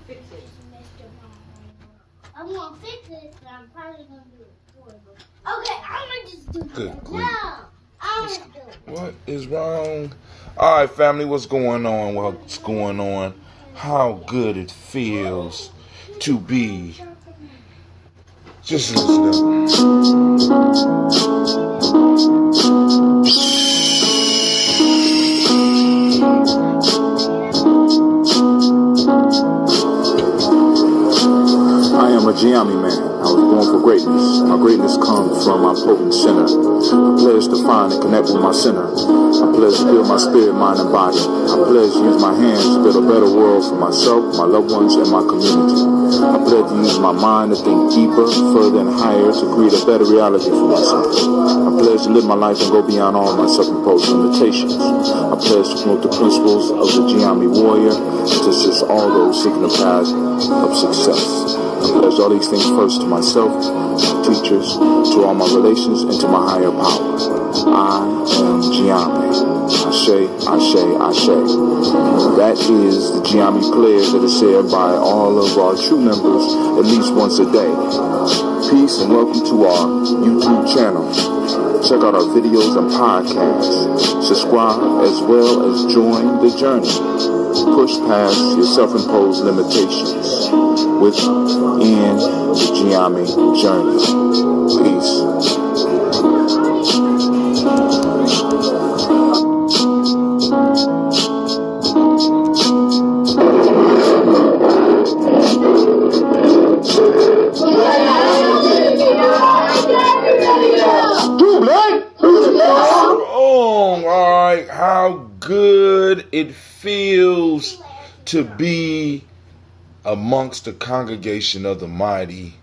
I'm gonna fix it, but I'm probably gonna do it for you. Okay, I'm gonna just do Good it. grief. No, I'm gonna do it. What is wrong? All right, family, what's going on? What's going on? How good it feels to be. Just listen I am a Gye-Nyame man. I was born for greatness. My greatness comes from my potent sinner. I pledge to find and connect with my sinner. I pledge to build my spirit, mind, and body. I pledge to use my hands to build a better world for myself, my loved ones, and my community. I pledge to use my mind to think deeper, further, and higher to create a better reality for myself. I pledge to live my life and go beyond all my self-imposed limitations. I pledge to promote the principles of the Gye-Nyame warrior and to assist all those seeking the path of success. I pledge all these things first to myself, to teachers, to all my relations, and to my higher power. I am Gye-Nyame. Ashe, Ashe, Ashe. That is the Gye-Nyame prayer that is said by all of our true members at least once a day. Peace and welcome to our YouTube channel. Check out our videos and podcasts. Subscribe as well as join the journey. Push past your self-imposed limitations within the Gye-Nyame journey. Peace. How good it feels to be amongst the congregation of the mighty.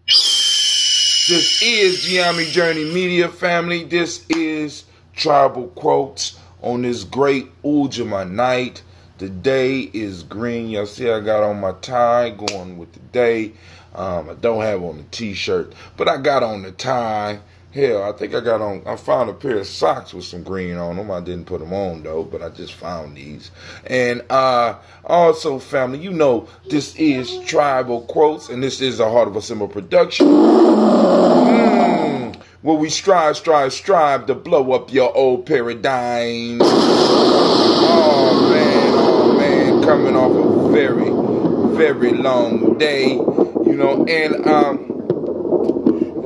This is Gye-Nyame Journey Media, family. This is Tribal Quotes on this great Ujamaa night. The day is green. Y'all see I got on my tie going with the day. I don't have on the t-shirt, but I got on the tie. Hell, I think I found a pair of socks with some green on them. I didn't put them on, though, but I just found these. And also, family, you know, this is Tribal Quotes, and this is a Heart of a Symbol production. Where we strive to blow up your old paradigms. Oh, man, coming off a very, very long day, you know, and,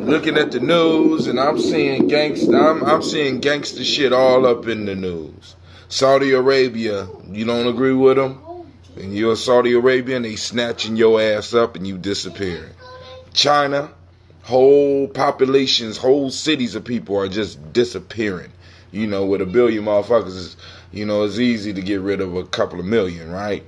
looking at the news, and I'm seeing gangster shit all up in the news. Saudi Arabia, you don't agree with them, and you're Saudi Arabian, they snatching your ass up and you disappearing. China, whole populations, whole cities of people are just disappearing. You know, with 1 billion motherfuckers, it's easy to get rid of a couple of million, right?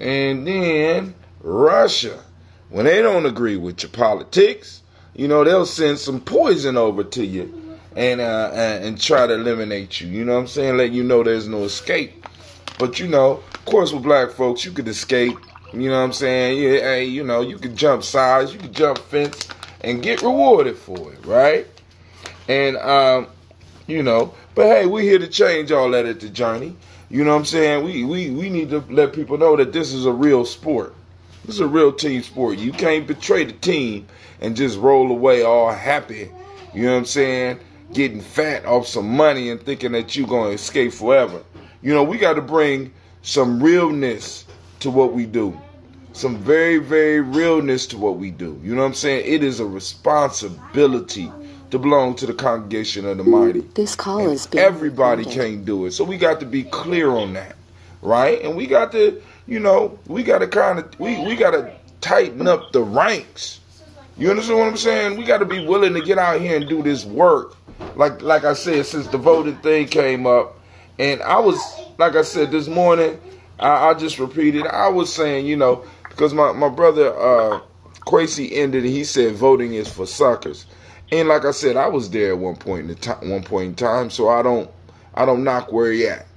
And then Russia, when they don't agree with your politics, they'll send some poison over to you and try to eliminate you. You know what I'm saying? Let you know there's no escape. But, of course, with black folks, you could escape. You know what I'm saying? Yeah, hey, you could jump sides, you could jump fence and get rewarded for it, right? And, but hey, we're here to change all that at the journey. You know what I'm saying? We need to let people know that this is a real sport. This is a real team sport. You can't betray the team and just roll away all happy, you know what I'm saying, getting fat off some money and thinking that you're going to escape forever. We got to bring some realness to what we do. Some very, very realness to what we do. You know what I'm saying? It is a responsibility to belong to the congregation of the mighty. This call is being everybody can't do it. So we got to be clear on that, right? And we got to, we got to tighten up the ranks. You understand what I'm saying? We got to be willing to get out here and do this work. Like I said, since the voting thing came up, and I was, like I said this morning, I just repeated, I was saying, because my brother Quasi ended, he said voting is for suckers. And like I said, I was there at one point in time, so I don't knock where he at.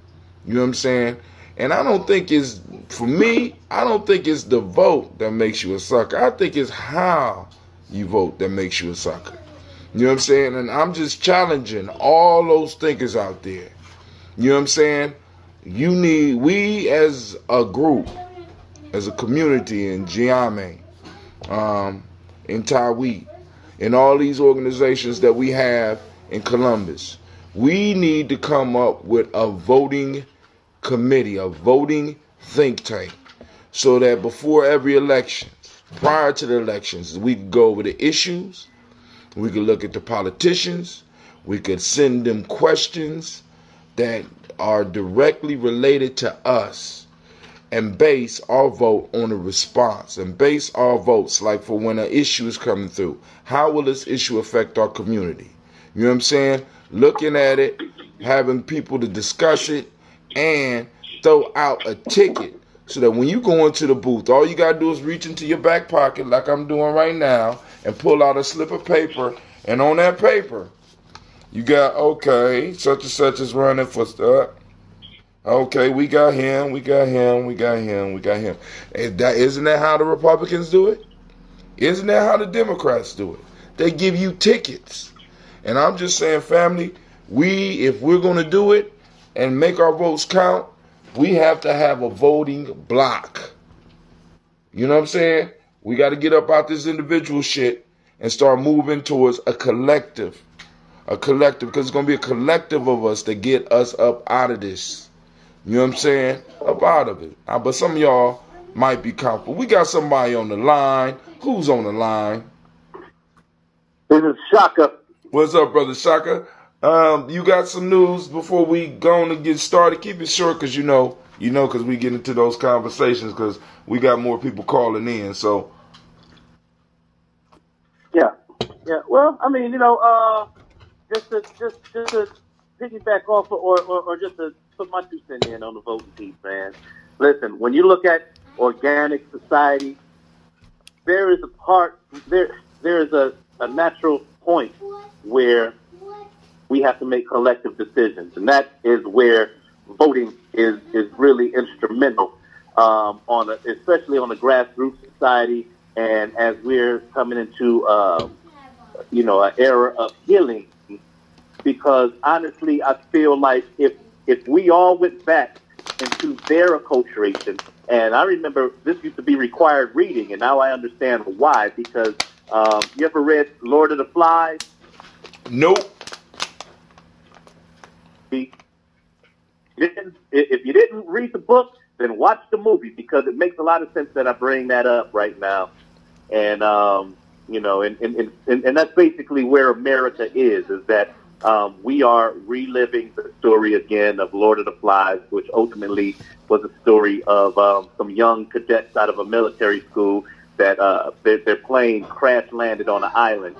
You know what I'm saying? And I don't think it's, for me, I don't think it's the vote that makes you a sucker. I think it's how you vote that makes you a sucker. You know what I'm saying? And I'm just challenging all those thinkers out there. You know what I'm saying? We as a group as a community in Gye-Nyame, in Tawi, in all these organizations that we have in Columbus, we need to come up with a voting committee, a voting think tank, so that before every election, prior to the elections, we could go over the issues, we could look at the politicians, we could send them questions that are directly related to us, and base our vote on a response, and base our votes like for when an issue is coming through. How will this issue affect our community? You know what I'm saying? Looking at it, having people to discuss it, and throw out a ticket so that when you go into the booth, all you got to do is reach into your back pocket like I'm doing right now and pull out a slip of paper, and on that paper, you got, okay, such and such is running for stuff. Okay, we got him, we got him, we got him, we got him. Isn't that how the Republicans do it? Isn't that how the Democrats do it? They give you tickets. And I'm just saying, family, if we're going to do it and make our votes count, we have to have a voting block. You know what I'm saying? We got to get up out this individual shit and start moving towards a collective. A collective, because it's going to be a collective of us to get us up out of this. You know what I'm saying? Up out of it. But some of y'all might be comfortable. We got somebody on the line. Who's on the line? This is Shaka. What's up, brother Shaka? You got some news before we go on and get started? Keep it short, because you know, because we get into those conversations, because we got more people calling in. So, yeah. Well, I mean, just to piggyback off, or just to put my 2 cents in on the voting piece, man. Listen, when you look at organic society, there is a natural point where we have to make collective decisions, and that is where voting is really instrumental, especially on a grassroots society, and as we're coming into an era of healing. Because honestly, I feel like if we all went back into their acculturation, and I remember this used to be required reading, and now I understand why. Because you ever read Lord of the Flies? Nope. If you didn't read the book, then watch the movie, because it makes a lot of sense that I bring that up right now. And and that's basically where America is that we are reliving the story again of Lord of the Flies, which ultimately was a story of some young cadets out of a military school that their plane crash landed on an island,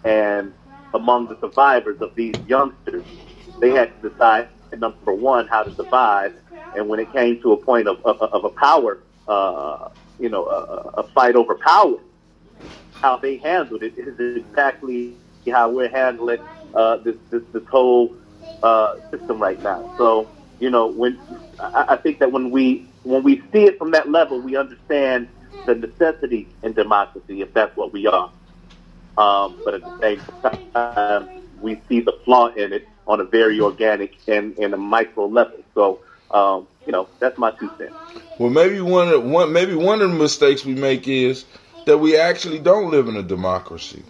and among the survivors of these youngsters, they had to decide, number one, how to survive, and when it came to a point of a power, a fight over power, how they handled it is exactly how we're handling this whole system right now. So, when I think that when we see it from that level, we understand the necessity in democracy, if that's what we are. But at the same time, we see the flaw in it on a very organic and a micro level. So, that's my 2 cents. Well, maybe one of the mistakes we make is that we actually don't live in a democracy.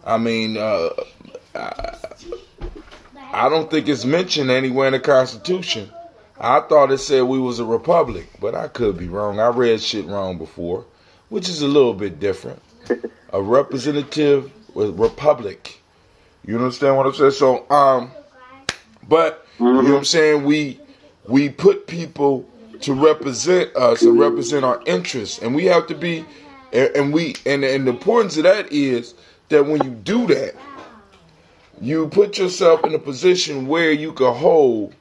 I mean, I don't think it's mentioned anywhere in the Constitution. I thought it said we was a republic, but I could be wrong. I read shit wrong before, which is a little bit different. A representative republic. You understand what I'm saying? So, but you know what I'm saying? We put people to represent us and represent our interests, and we have to be, and the importance of that is that when you do that, you put yourself in a position where you can hold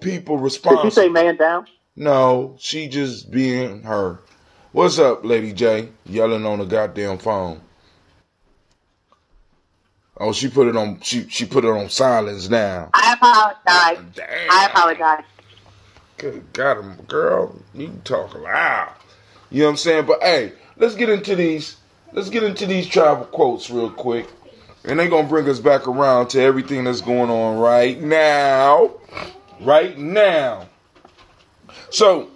people responsible. Did you say man down? No, she just being her. What's up, Lady J? Yelling on the goddamn phone. Oh, she put it on. She put it on silence now. I apologize. Damn. I apologize. Good God, girl, you talk loud. You know what I'm saying? But hey, let's get into these travel quotes real quick, and they're gonna bring us back around to everything that's going on right now. Right now. So,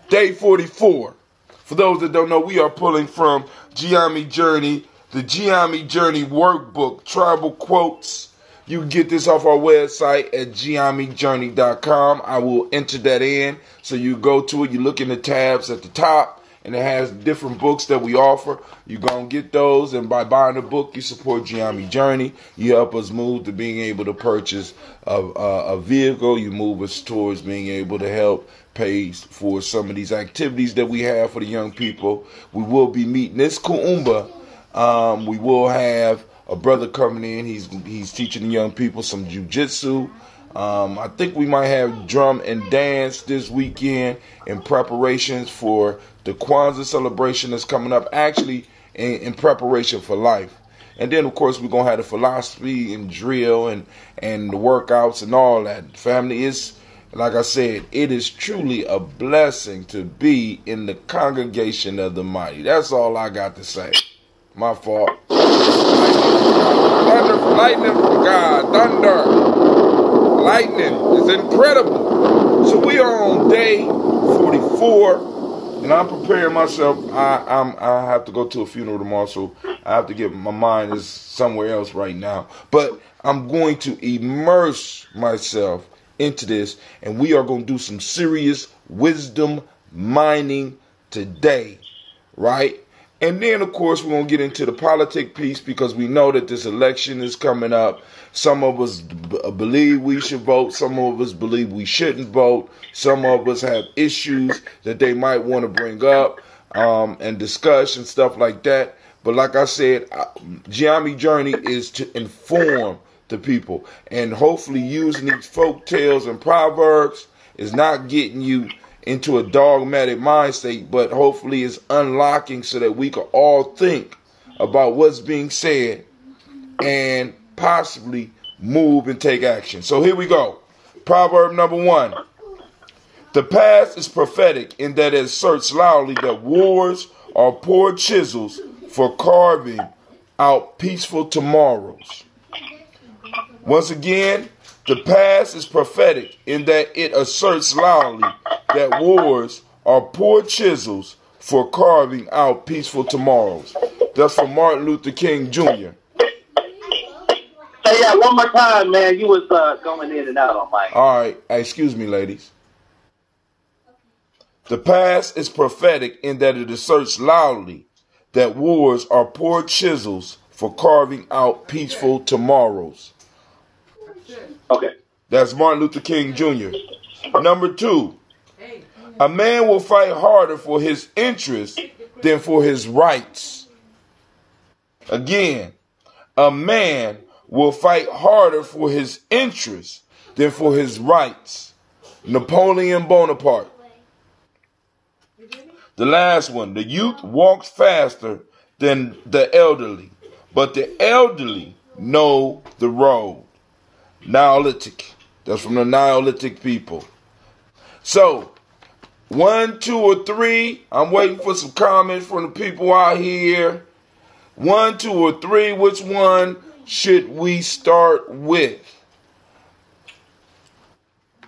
day 44. For those that don't know, we are pulling from Gye-Nyame Journey, the Gye-Nyame Journey workbook, tribal quotes. You can get this off our website at gyenyamejourney.com. I will enter that in. So you go to it, you look in the tabs at the top, and it has different books that we offer. You're going to get those, and by buying a book, you support Gye-Nyame Journey. You help us move to being able to purchase a vehicle. You move us towards being able to help pay for some of these activities that we have for the young people. We will be meeting this Kuumba. We will have a brother coming in. He's teaching the young people some jiu-jitsu. I think we might have drum and dance this weekend in preparations for the Kwanzaa celebration that's coming up, actually in preparation for life. And then, of course, we're going to have the philosophy and drill and the workouts and all that. Family, is, like I said, it is truly a blessing to be in the congregation of the mighty. That's all I got to say. My fault. Lightning from God. Thunder. Lightning is incredible. So we are on day 44, and I'm preparing myself. I have to go to a funeral tomorrow, so I have to get my mind is somewhere else right now. But I'm going to immerse myself into this, and we are going to do some serious wisdom mining today, right? And then, of course, we're going to get into the politic piece because we know that this election is coming up. Some of us believe we should vote. Some of us believe we shouldn't vote. Some of us have issues that they might want to bring up and discuss and stuff like that. But like I said, Gye-Nyame Journey is to inform the people. And hopefully using these folk tales and proverbs is not getting you into a dogmatic mind state, but hopefully it's unlocking so that we can all think about what's being said and possibly move and take action. So here we go. Proverb number 1. The past is prophetic in that it asserts loudly that wars are poor chisels for carving out peaceful tomorrows. Once again, the past is prophetic in that it asserts loudly that wars are poor chisels for carving out peaceful tomorrows. That's from Martin Luther King Jr. Say that one more time, man. You was going in and out on mic. All right. Excuse me, ladies. The past is prophetic in that it asserts loudly that wars are poor chisels for carving out peaceful tomorrows. Okay. That's Martin Luther King Jr. Number 2. A man will fight harder for his interests than for his rights. Again, a man will fight harder for his interests than for his rights. Napoleon Bonaparte. The last one. The youth walks faster than the elderly, but the elderly know the road. Neolithic. That's from the Neolithic people. So, 1, 2, or 3. I'm waiting for some comments from the people out here. 1, 2, or 3. Which one should we start with?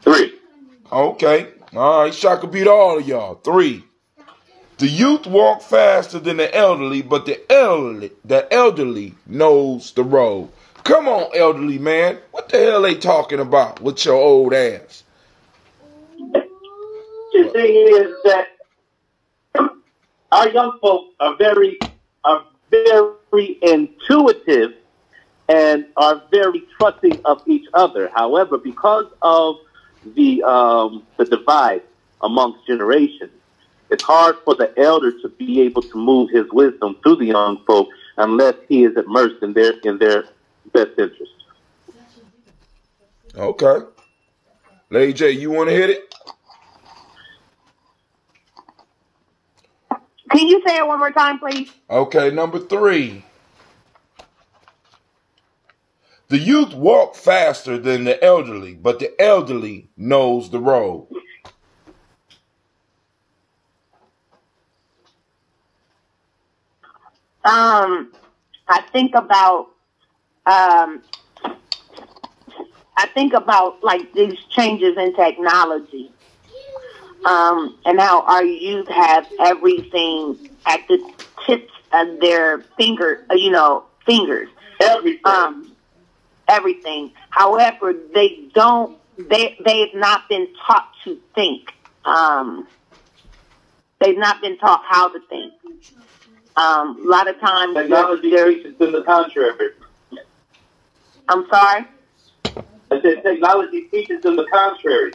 3. Okay. All right. Shaka beat all of y'all. 3. The youth walk faster than the elderly, but the elderly knows the road. Come on, elderly man. What the hell they talking about with your old ass? The thing is that our young folk are very intuitive and are very trusting of each other. However, because of the divide amongst generations, it's hard for the elder to be able to move his wisdom through the young folk unless he is immersed in their best interest. Okay. Lady J, you want to hit it? Can you say it one more time, please? Okay, number 3. The youth walk faster than the elderly, but the elderly knows the road. I think about like these changes in technology. and how our youth have everything at the tips of their fingers. Everything. However, they've not been taught to think. They've not been taught how to think. A lot of times, technology teaches them the contrary. I'm sorry? I said technology teaches them the contrary.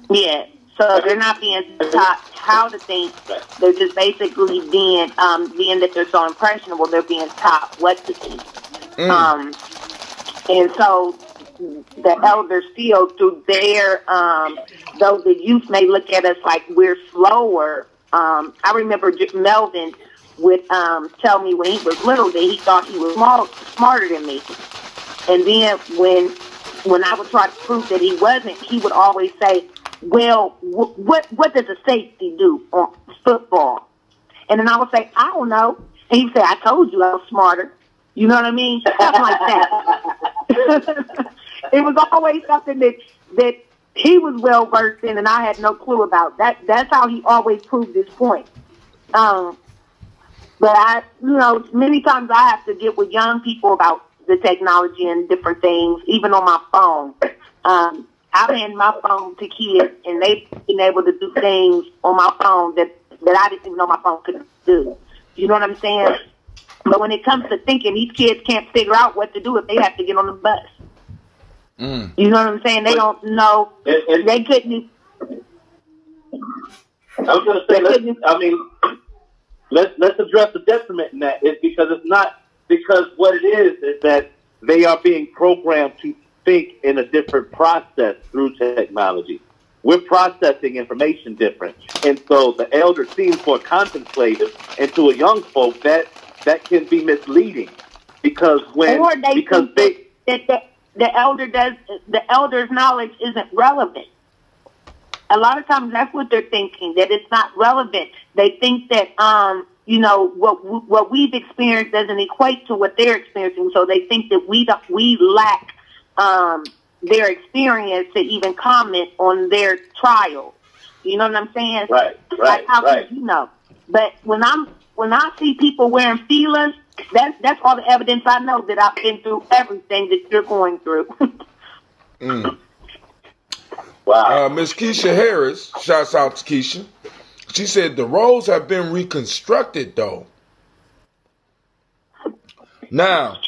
Yeah. So they're not being taught how to think. They're just basically being that they're so impressionable, they're being taught what to think. And so the elders feel through their, though the youth may look at us like we're slower. I remember Melvin would tell me when he was little that he thought he was smarter than me. And then when I would try to prove that he wasn't, he would always say, well, what does a safety do on football? And then I would say, I don't know. And he'd say, I told you I was smarter. You know what I mean? Stuff like that. It was always something that he was well versed in and I had no clue about. That's how he always proved his point. But many times I have to get with young people about the technology and different things, even on my phone. I've handed my phone to kids, and they've been able to do things on my phone that I didn't even know my phone could do. You know what I'm saying? But when it comes to thinking, these kids can't figure out what to do if they have to get on the bus. You know what I'm saying? They don't know. They couldn't. I was going to say, let's address the detriment in that. It's because it's not because what it is that they are being programmed to think in a different process through technology. We're processing information different. And so the elder seems more contemplative, and to a young folk that can be misleading because the elder's knowledge isn't relevant. A lot of times that's what they're thinking, that it's not relevant. They think that what we've experienced doesn't equate to what they're experiencing, so they think that we lack their experience to even comment on their trial. You know what I'm saying? Right. How could you know? But when I see people wearing feelers, that's all the evidence I know that I've been through everything that you're going through. Wow. Miss Keisha Harris, shouts out to Keisha. She said the roles have been reconstructed though. Now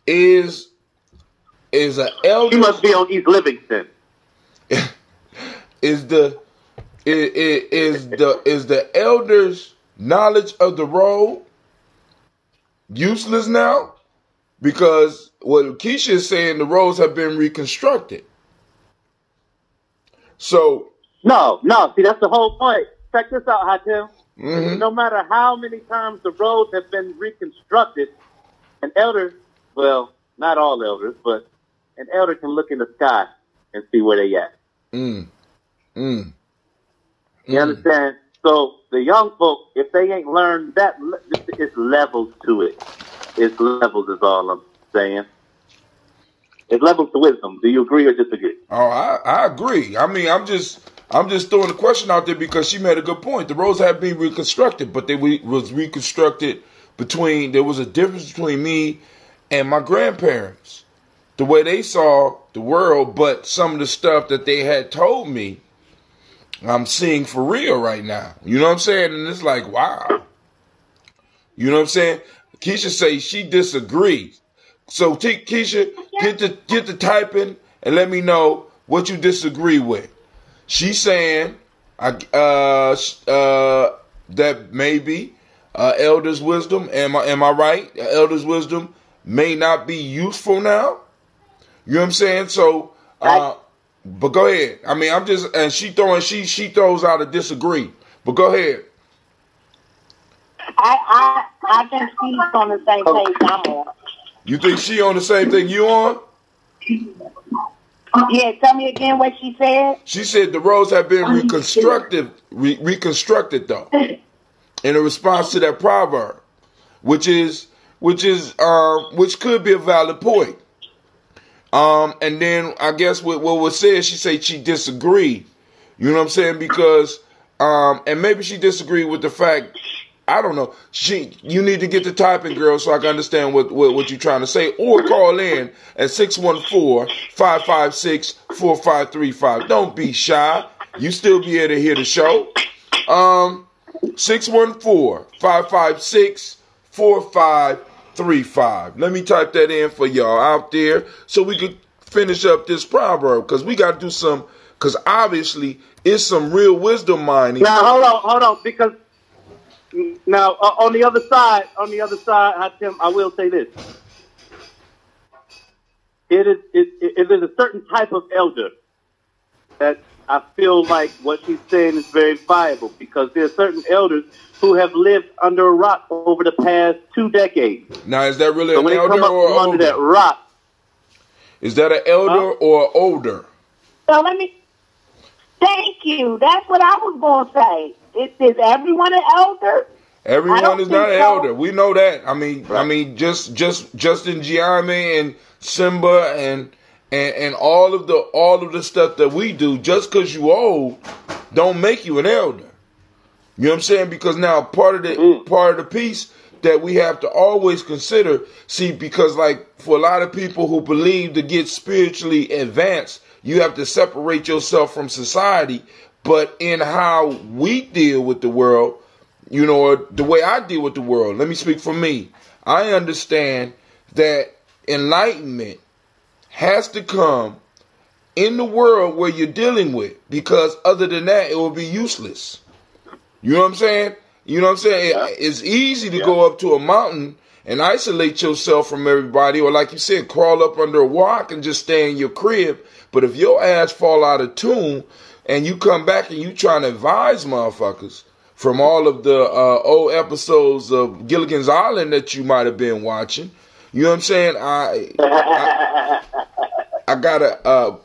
is an elder? He must be on East Livingston. Is the elder's knowledge of the role useless now? Because what Keisha is saying, the roles have been reconstructed. So no. See, that's the whole point. Check this out, Hatem. No matter how many times the roles have been reconstructed, an elder, well, not all elders, but an elder can look in the sky and see where they at. You understand? So the young folk, if they ain't learned that, it's levels to it. It's levels is all I'm saying. It's levels to wisdom. Do you agree or disagree? Oh, I agree. I mean, I'm just throwing the question out there because she made a good point. The roles have been reconstructed, but they was reconstructed there was a difference between me and my grandparents. The way they saw the world, but some of the stuff that they had told me, I'm seeing for real right now. You know what I'm saying? And it's like, wow. You know what I'm saying? Keisha says she disagrees. So Keisha, get the typing and let me know what you disagree with. She's saying that maybe elders' wisdom. Am I right? Elders' wisdom may not be useful now. You know what I'm saying? So, but go ahead. I mean, she throws out a disagree. But go ahead. I think she's on the same page I'm on. You think she on the same thing you on? Yeah, tell me again what she said. She said the roles have been reconstructed though, in a response to that proverb, which could be a valid point. And then I guess what was said, she said she disagreed. You know what I'm saying? Because, and maybe she disagreed with the fact, I don't know. You need to get the typing, girl, so I can understand what you're trying to say. Or call in at 614-556-4535. Don't be shy. You still be able to hear the show. 614-556-4535. Let me type that in for y'all out there so we could finish up this proverb, because we got to do some, because obviously it's some real wisdom mining. Now, hold on, because now on the other side, Tim, I will say this. It is a certain type of elder that I feel like what she's saying is very viable, because there are certain elders who have lived under a rock over the past 2 decades. Now, is that really an when elder they come up or from older? under that rock? Is that an elder or older? So thank you. That's what I was going to say. Is everyone an elder? Everyone is not an elder. We know that. I mean, just Justin Gye-Nyame and Simba and all of the stuff that we do, just because you old, don't make you an elder. You know what I'm saying? Because now part of the piece that we have to always consider, because like for a lot of people who believe to get spiritually advanced, you have to separate yourself from society. But in how we deal with the world, or the way I deal with the world, let me speak for me. I understand that enlightenment has to come in the world where you're dealing with, because other than that, it will be useless. You know what I'm saying? Yeah. It's easy to go up to a mountain and isolate yourself from everybody, or like you said, crawl up under a rock and just stay in your crib. But if your ass fall out of tune and you come back and you trying to advise motherfuckers from all of the old episodes of Gilligan's Island that you might have been watching, you know what I'm saying? I gotta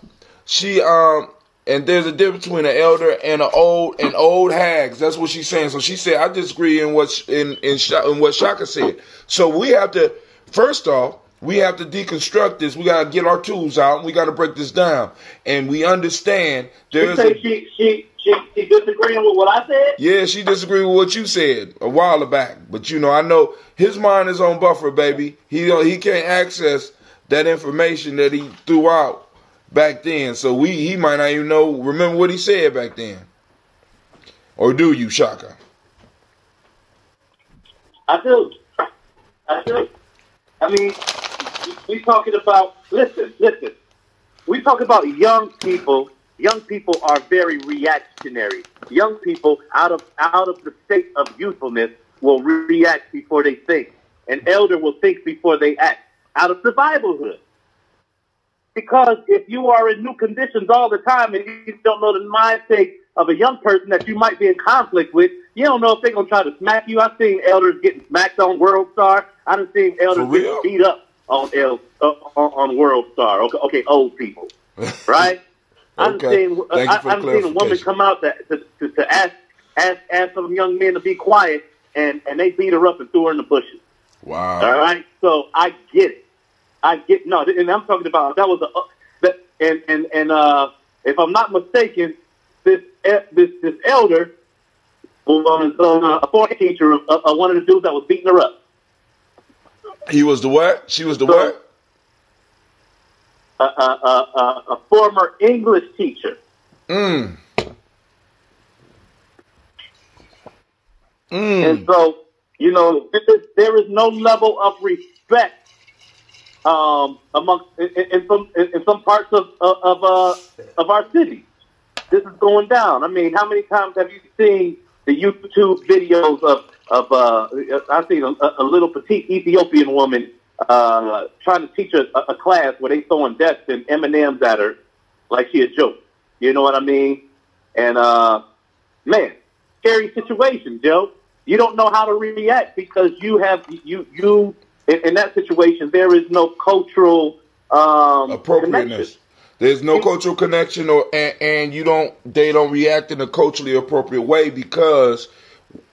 and there's a difference between an elder and an old hags. That's what she's saying. So she said, I disagree in what Shaka said. So we have to, first off, we have to deconstruct this. We gotta get our tools out and we gotta break this down. And we understand there's she disagreeing with what I said? Yeah, she disagreed with what you said a while back. But I know his mind is on buffer, baby. He can't access that information that he threw out back then. So he might not even remember what he said back then. Or do you, Shaka? I do. I mean, we talking about, listen. We talk about young people. Young people are very reactionary. Young people, out of the state of youthfulness, will react before they think. An elder will think before they act, out of survivalhood. Because if you are in new conditions all the time and you don't know the mind state of a young person that you might be in conflict with, you don't know if they're going to try to smack you. I've seen elders getting smacked on World Star. I've seen elders getting beat up on World Star. Okay, old people, right? I've seen a woman come out to ask some young men to be quiet, and they beat her up and threw her in the bushes. Wow. All right, so I get it. And I'm talking about that was if I'm not mistaken, this elder was a former teacher of one of the dudes that was beating her up. He was the what? She was the what? A former English teacher. And so, there is no level of respect amongst in some parts of our city. This is going down. I mean, how many times have you seen the YouTube videos of I've seen a little petite Ethiopian woman trying to teach a class where they throwing desks and M&Ms at her like she a joke. You know what I mean? And man, scary situation, Joe. You don't know how to react because you in that situation there is no cultural appropriateness. Connection. There's no cultural connection, and they don't react in a culturally appropriate way because,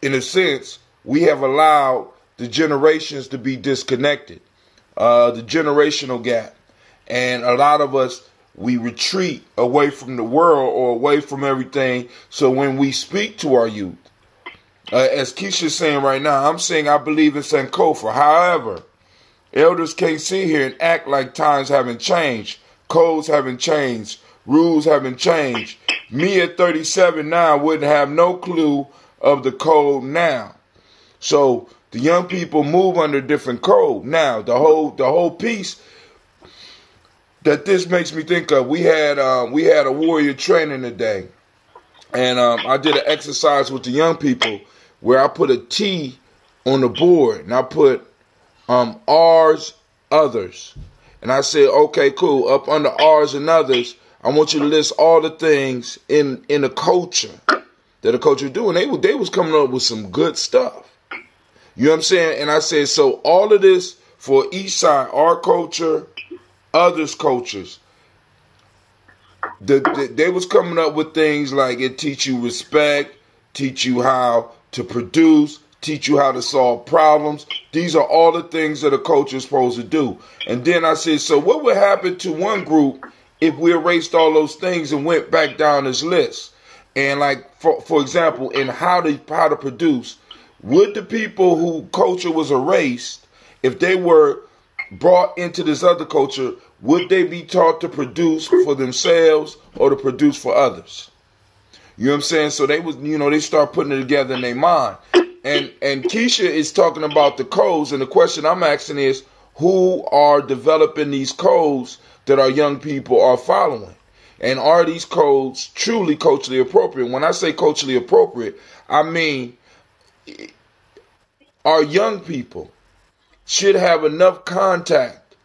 in a sense, we have allowed the generations to be disconnected, the generational gap, And a lot of us, we retreat away from the world or away from everything. So when we speak to our youth, as Keisha's saying right now, I'm saying I believe in Sankofa. However, elders can't sit here and act like times haven't changed. Codes haven't changed. Rules haven't changed. Me at 37 now wouldn't have no clue of the code now. So the young people move under a different code. Now, the whole piece that this makes me think of, we had a warrior training today. And I did an exercise with the young people where I put a T on the board and I put R's, others. And I said, okay, cool. Up under R's and others, I want you to list all the things in the culture that a culture do. And they was coming up with some good stuff. You know what I'm saying? And I said, so all of this for each side, our culture, others' cultures, they was coming up with things like it teach you respect, teach you how to produce, teach you how to solve problems. These are all the things that a culture is supposed to do. And then I said, so what would happen to one group if we erased all those things and went back down this list? And like, for example, in how to produce, would the people who culture was erased, if they were brought into this other culture, would they be taught to produce for themselves or to produce for others? You know what I'm saying? So they was, they start putting it together in their mind. And Keisha is talking about the codes, and the question I'm asking is, who are developing these codes that our young people are following? And are these codes truly culturally appropriate? When I say culturally appropriate, I mean our young people should have enough contact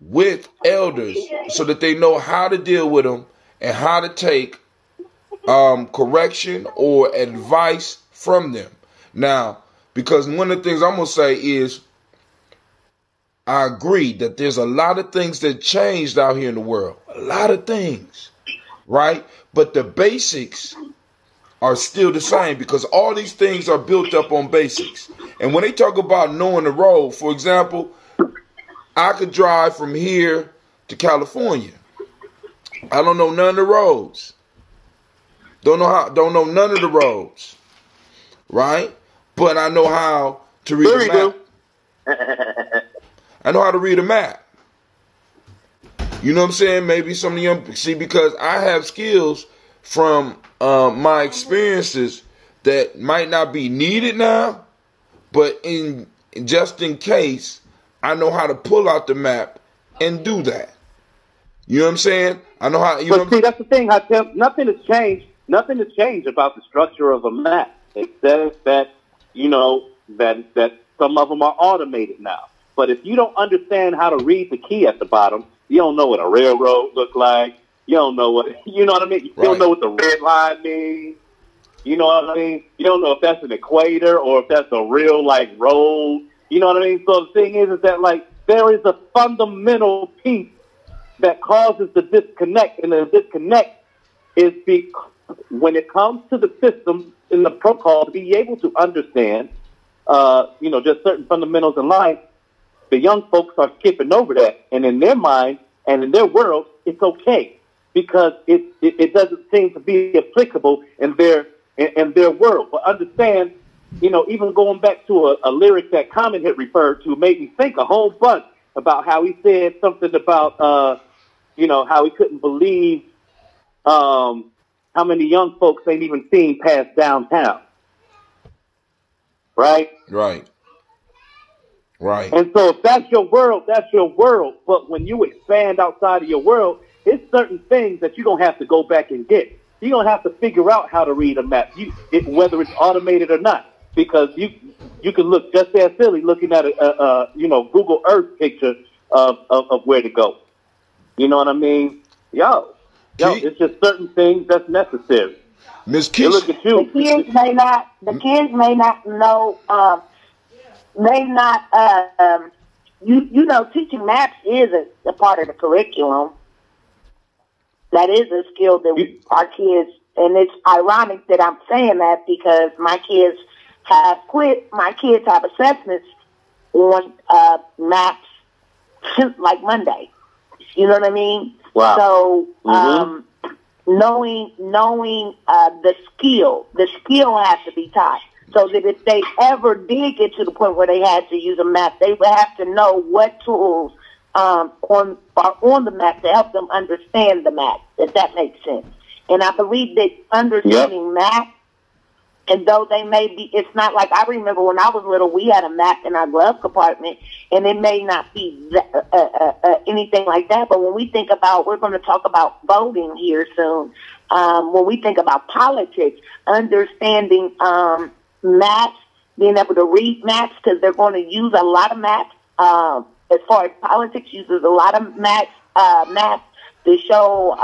with elders so that they know how to deal with them and how to take correction or advice from them. Now, because one of the things I'm going to say is, I agree that there's a lot of things that changed out here in the world. A lot of things, right? But the basics are still the same because all these things are built up on basics. And when they talk about knowing the road, for example, I could drive from here to California. I don't know none of the roads. Don't know none of the roads, right? But I know how to read a map. I know how to read a map. You know what I'm saying? Maybe some of them see, because I have skills from my experiences that might not be needed now, but just in case, I know how to pull out the map and do that. You know what I'm saying? I know how. But see, that's the thing. Nothing has changed. Nothing has changed about the structure of a map, except that that some of them are automated now. But if you don't understand how to read the key at the bottom, you don't know what a railroad looks like. You don't know what I mean. You don't know what the red line means. You know what I mean? You don't know if that's an equator or if that's a real road. You know what I mean? So the thing is that there is a fundamental piece that causes the disconnect, and the disconnect is because when it comes to the system in the protocol, to be able to understand, just certain fundamentals in life, the young folks are skipping over that, and in their mind and in their world, it's okay because it doesn't seem to be applicable in their world. But understand, even going back to a lyric that Common had referred to made me think a whole bunch about how he said something about, how he couldn't believe how many young folks ain't even seen past downtown. Right? Right. And so if that's your world, that's your world. But when you expand outside of your world, it's certain things that you're going to have to go back and get. You're going to have to figure out how to read a map, whether it's automated or not. Because you can look just as silly looking at a Google Earth picture of where to go. You know what I mean? Yo, it's just certain things that's necessary. Miss Keisha, look at you. The kids may not know. Teaching maps is a part of the curriculum. That is a skill that our kids, and it's ironic that I'm saying that because my kids have quit. My kids have assessments on maps like Monday. You know what I mean? Wow. So, knowing the skill has to be taught. So that if they ever did get to the point where they had to use a map, they would have to know what tools are on the map to help them understand the map, if that makes sense. And I believe that understanding math, and though they may be, it's not like, I remember when I was little, we had a map in our glove compartment, and it may not be anything like that, but when we think about, we're going to talk about voting here soon, when we think about politics, understanding maps, being able to read maps, because they're going to use a lot of maps, as far as politics, uses a lot of maps to show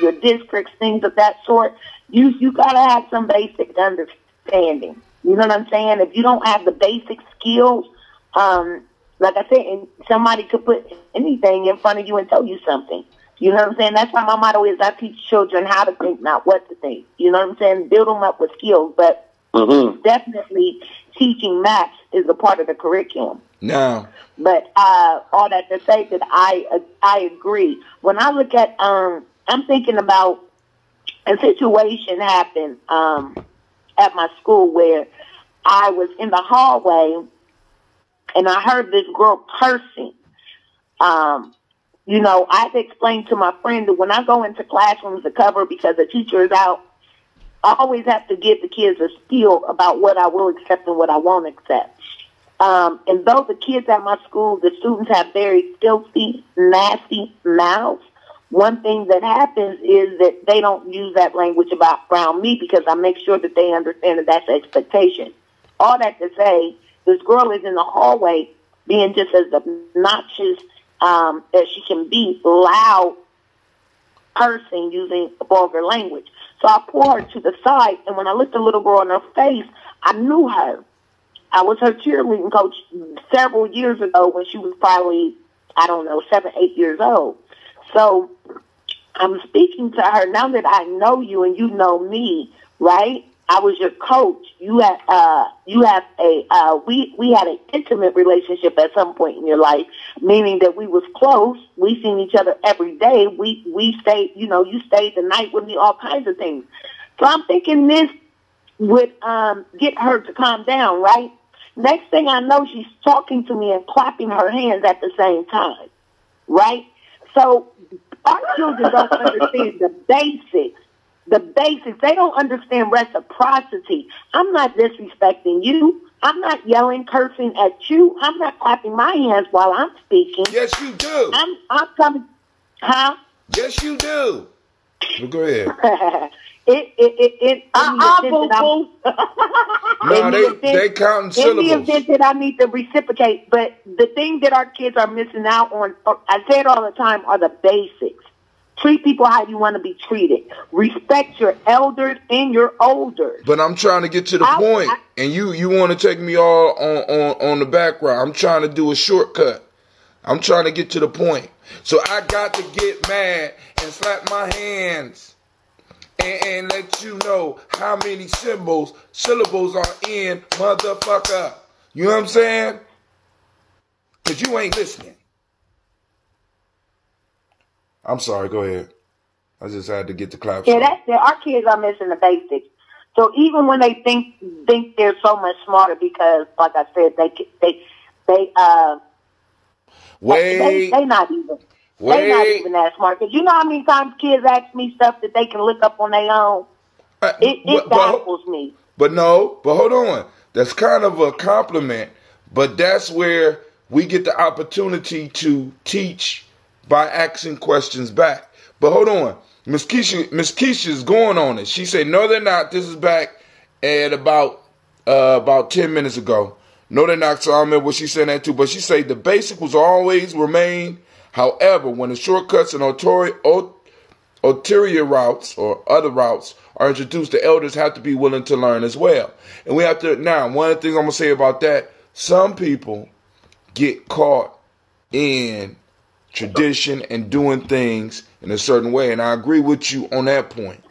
your districts, things of that sort. You gotta have some basic understanding. You know what I'm saying? If you don't have the basic skills, like I said, and somebody could put anything in front of you and tell you something. You know what I'm saying? That's why my motto is I teach children how to think, not what to think. You know what I'm saying? Build them up with skills, but definitely teaching maths is a part of the curriculum. No. But all that to say that I agree. When I look at, I'm thinking about a situation happened at my school where I was in the hallway and I heard this girl cursing. You know, I had to explain to my friend that when I go into classrooms to cover because the teacher is out, I always have to give the kids a spiel about what I will accept and what I won't accept. And though the kids at my school, the students have very filthy, nasty mouths, one thing that happens is that they don't use that language around me because I make sure that they understand that that's the expectation. All that to say, this girl is in the hallway being just as obnoxious as she can be, loud, cursing, using vulgar language. So I pull her to the side, and when I looked the little girl in her face, I knew her. I was her cheerleading coach several years ago when she was probably, 7, 8 years old. So I'm speaking to her now that I know you and you know me, right? I was your coach. We had an intimate relationship at some point in your life, meaning that we was close. We seen each other every day. We stayed, you stayed the night with me, all kinds of things. So I'm thinking this would get her to calm down, right? Next thing I know, she's talking to me and clapping her hands at the same time, right? So our children don't understand the basics. The basics. They don't understand reciprocity. I'm not disrespecting you. I'm not yelling, cursing at you. I'm not clapping my hands while I'm speaking. Yes, you do. I'm coming. Huh? Yes, you do. Well, go ahead. They counting syllables. In the event that I need to reciprocate, but the thing that our kids are missing out on, I say it all the time, are the basics. Treat people how you want to be treated. Respect your elders and your olders. But I'm trying to get to the point, and you want to take me all on the background. I'm trying to do a shortcut. I'm trying to get to the point. So I got to get mad and slap my hands and let you know how many syllables are in motherfucker. You know what I'm saying? Because you ain't listening. I'm sorry, go ahead. I just had to get the claps. Yeah, that's it. Our kids are missing the basics. So even when they think they're so much smarter, because like I said, they're not even that smart. Because you know how many times kids ask me stuff that they can look up on their own? It baffles me. But hold on. That's kind of a compliment, but that's where we get the opportunity to teach by asking questions back. But hold on. Miss Keisha's going on it. She said, no, they're not. This is back at about 10 minutes ago. No, they're not. So I remember what she said that too. But she said the basic was always remain. However, when the shortcuts and ulterior routes or other routes are introduced, the elders have to be willing to learn as well. And we have to, now, one of the things I'm going to say about that, some people get caught in tradition and doing things in a certain way. And I agree with you on that point.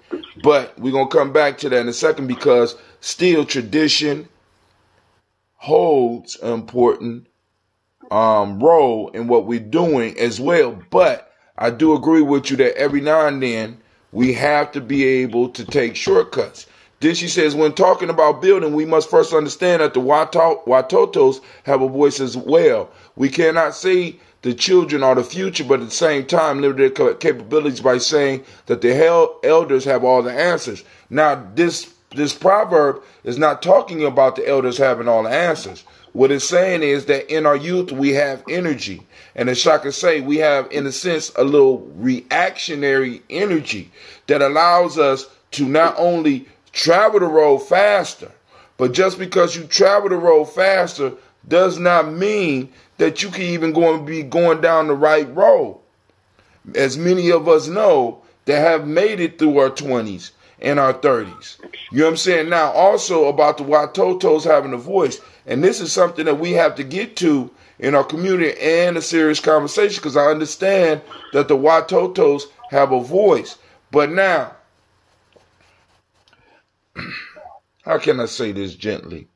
But we're going to come back to that in a second because still tradition holds an important role in what we're doing as well. But I do agree with you that every now and then we have to be able to take shortcuts. Then she says, when talking about building, we must first understand that the Watotos have a voice as well. We cannot say the children are the future, but at the same time limit their capabilities by saying that the elders have all the answers. Now, this proverb is not talking about the elders having all the answers. What it's saying is that in our youth, we have energy. And as Shaka say, we have, in a sense, a little reactionary energy that allows us to not only travel the road faster, but just because you travel the road faster does not mean that you can even be going down the right road. As many of us know that have made it through our 20s and our 30s. You know what I'm saying? Now, also about the Watotos having a voice. And this is something that we have to get to in our community and a serious conversation, because I understand that the Watotos have a voice. But now, how can I say this gently?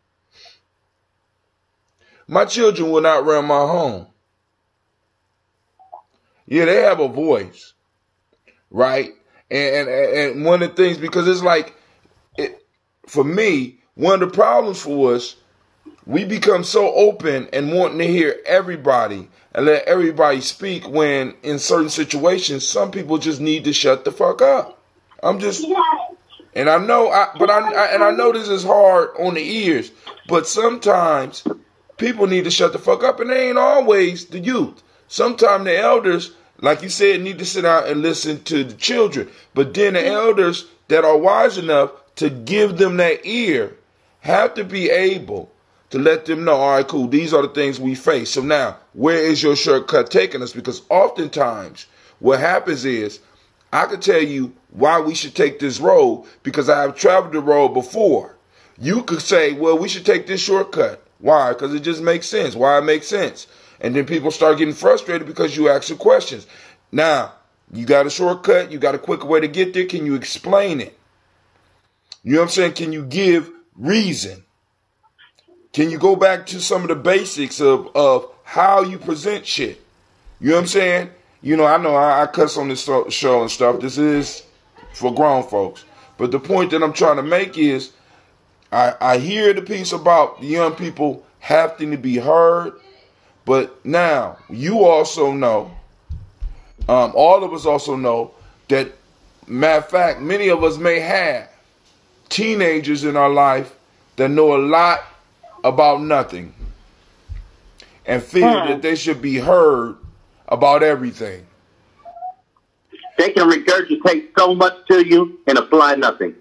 My children will not run my home. Yeah, they have a voice, right? And one of the things, because it's like, for me, one of the problems for us, we become so open and wanting to hear everybody and let everybody speak when in certain situations, some people just need to shut the fuck up. And I know, I know this is hard on the ears, but sometimes people need to shut the fuck up, and they ain't always the youth. Sometimes the elders, like you said, need to sit out and listen to the children. But then the elders that are wise enough to give them that ear have to be able to let them know, all right, cool, these are the things we face. So now, where is your shortcut taking us? Because oftentimes what happens is, I can tell you why we should take this road because I have traveled the road before. You could say, well, we should take this shortcut. Why? Because it just makes sense. Why it makes sense. And then people start getting frustrated because you ask the questions. Now, you got a shortcut. You got a quicker way to get there. Can you explain it? You know what I'm saying? Can you give reason? Can you go back to some of the basics of how you present shit? You know what I'm saying? You know I cuss on this show and stuff. This is for grown folks. But the point that I'm trying to make is I hear the piece about the young people having to be heard. But now you also know, all of us also know that, matter of fact, many of us may have teenagers in our life that know a lot about nothing and feel that they should be heard about everything. They can regurgitate so much to you and apply nothing.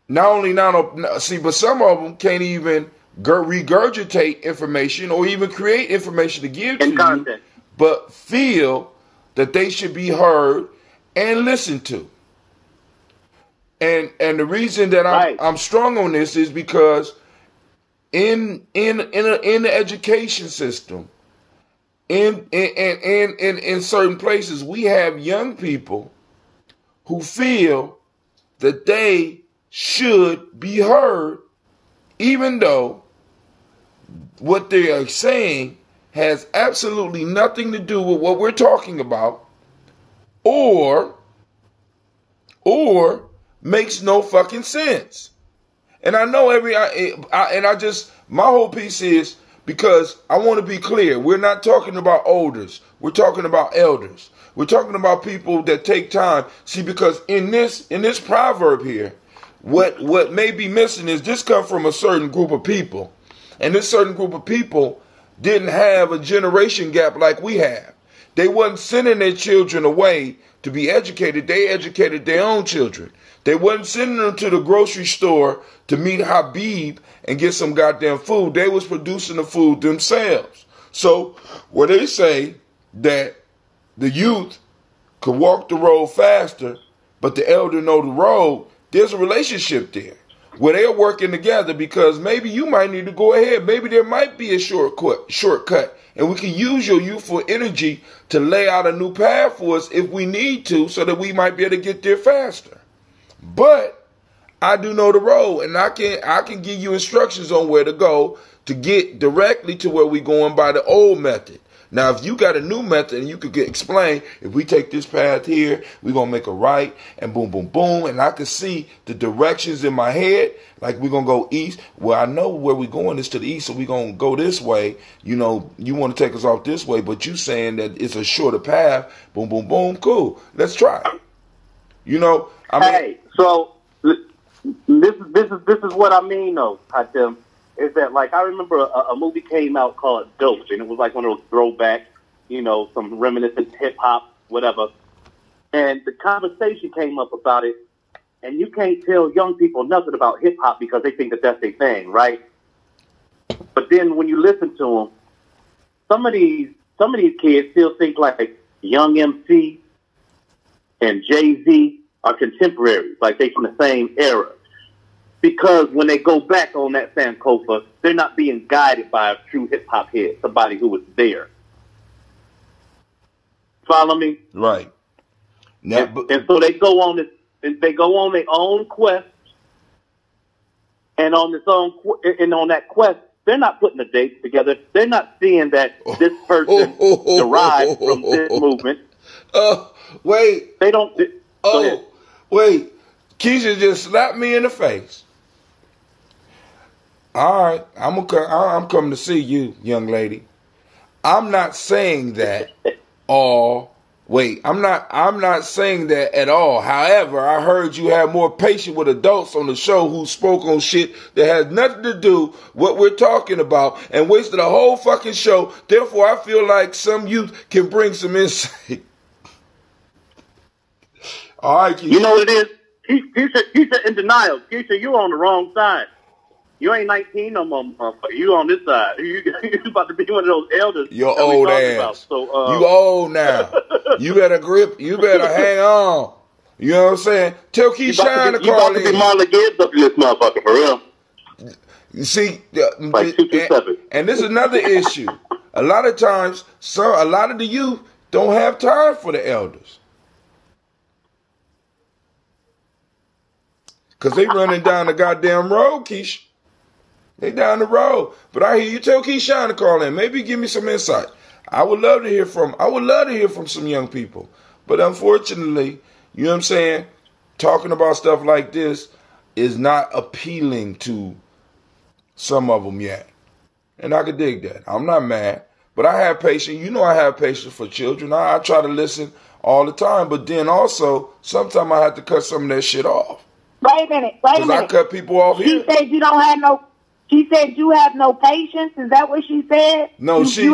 Not only but some of them can't even regurgitate information or even create information to give to you, but feel that they should be heard and listened to. And the reason that I'm strong on this is because in the education system, in certain places, we have young people who feel that they should be heard, even though what they are saying has absolutely nothing to do with what we're talking about, or makes no fucking sense. And I know my whole piece is, because I want to be clear, we're not talking about olders. We're talking about elders. We're talking about people that take time. See, because in this proverb here, what may be missing is this come from a certain group of people. And this certain group of people didn't have a generation gap like we have. They wasn't sending their children away to be educated. They educated their own children. They wasn't sending them to the grocery store to meet Habib and get some goddamn food. They was producing the food themselves. So where they say that the youth could walk the road faster, but the elder know the road, there's a relationship there where they're working together, because maybe you might need to go ahead. Maybe there might be a shortcut, and we can use your youthful energy to lay out a new path for us if we need to, so that we might be able to get there faster. But I do know the road, and I can give you instructions on where to go to get directly to where we're going by the old method. Now, if you got a new method and you could explain, if we take this path here, we're going to make a right and boom, boom, boom. And I could see the directions in my head, like we're going to go east. Well, I know where we're going is to the east, so we're going to go this way. You know, you want to take us off this way, but you saying that it's a shorter path. Boom, boom, boom. Cool. Let's try it. You know, I mean. Hey, so this is what I mean, though, Hatem. Is that, like, I remember a movie came out called Dope, and it was like one of those throwback, you know, some reminiscent hip-hop, whatever. And the conversation came up about it, and you can't tell young people nothing about hip-hop because they think that that's their thing, right? But then when you listen to them, some of these kids still think like Young MC and Jay-Z are contemporaries, like they from the same era. Because when they go back on that Sankofa, they're not being guided by a true hip-hop head, somebody who was there. Follow me? Right. Now, and so they go on their own quest, and on that quest, they're not putting the dates together. They're not seeing that this person derived from this movement. Wait. They don't. Wait. Keisha just slapped me in the face. All right, I'm coming to see you, young lady. I'm not saying that I'm not saying that at all. However, I heard you have more patience with adults on the show who spoke on shit that has nothing to do with what we're talking about and wasted a whole fucking show. Therefore, I feel like some youth can bring some insight. All right, Keisha. You know what it is? Keisha in denial. Keisha, you're on the wrong side. You ain't 19 no more, motherfucker. You on this side. You about to be one of those elders. You're old ass. So, you old now. You better grip. You better hang on. You know what I'm saying? Tell Keyshawn to call in. You about to be Marla Gibbs up in this motherfucker, for real. You see, like 227. And this is another issue. A lot of times, a lot of the youth don't have time for the elders. Because they running down the goddamn road, Keisha. They down the road. But I hear you tell Keyshawn to call in. Maybe give me some insight. I would love to hear from some young people. But unfortunately, you know what I'm saying? Talking about stuff like this is not appealing to some of them yet. And I could dig that. I'm not mad. But I have patience. You know I have patience for children. I try to listen all the time. But then also, sometimes I have to cut some of that shit off. Wait a minute. Because I cut people off here. She said you don't have no... She said you have no patience. Is that what she said? No, she's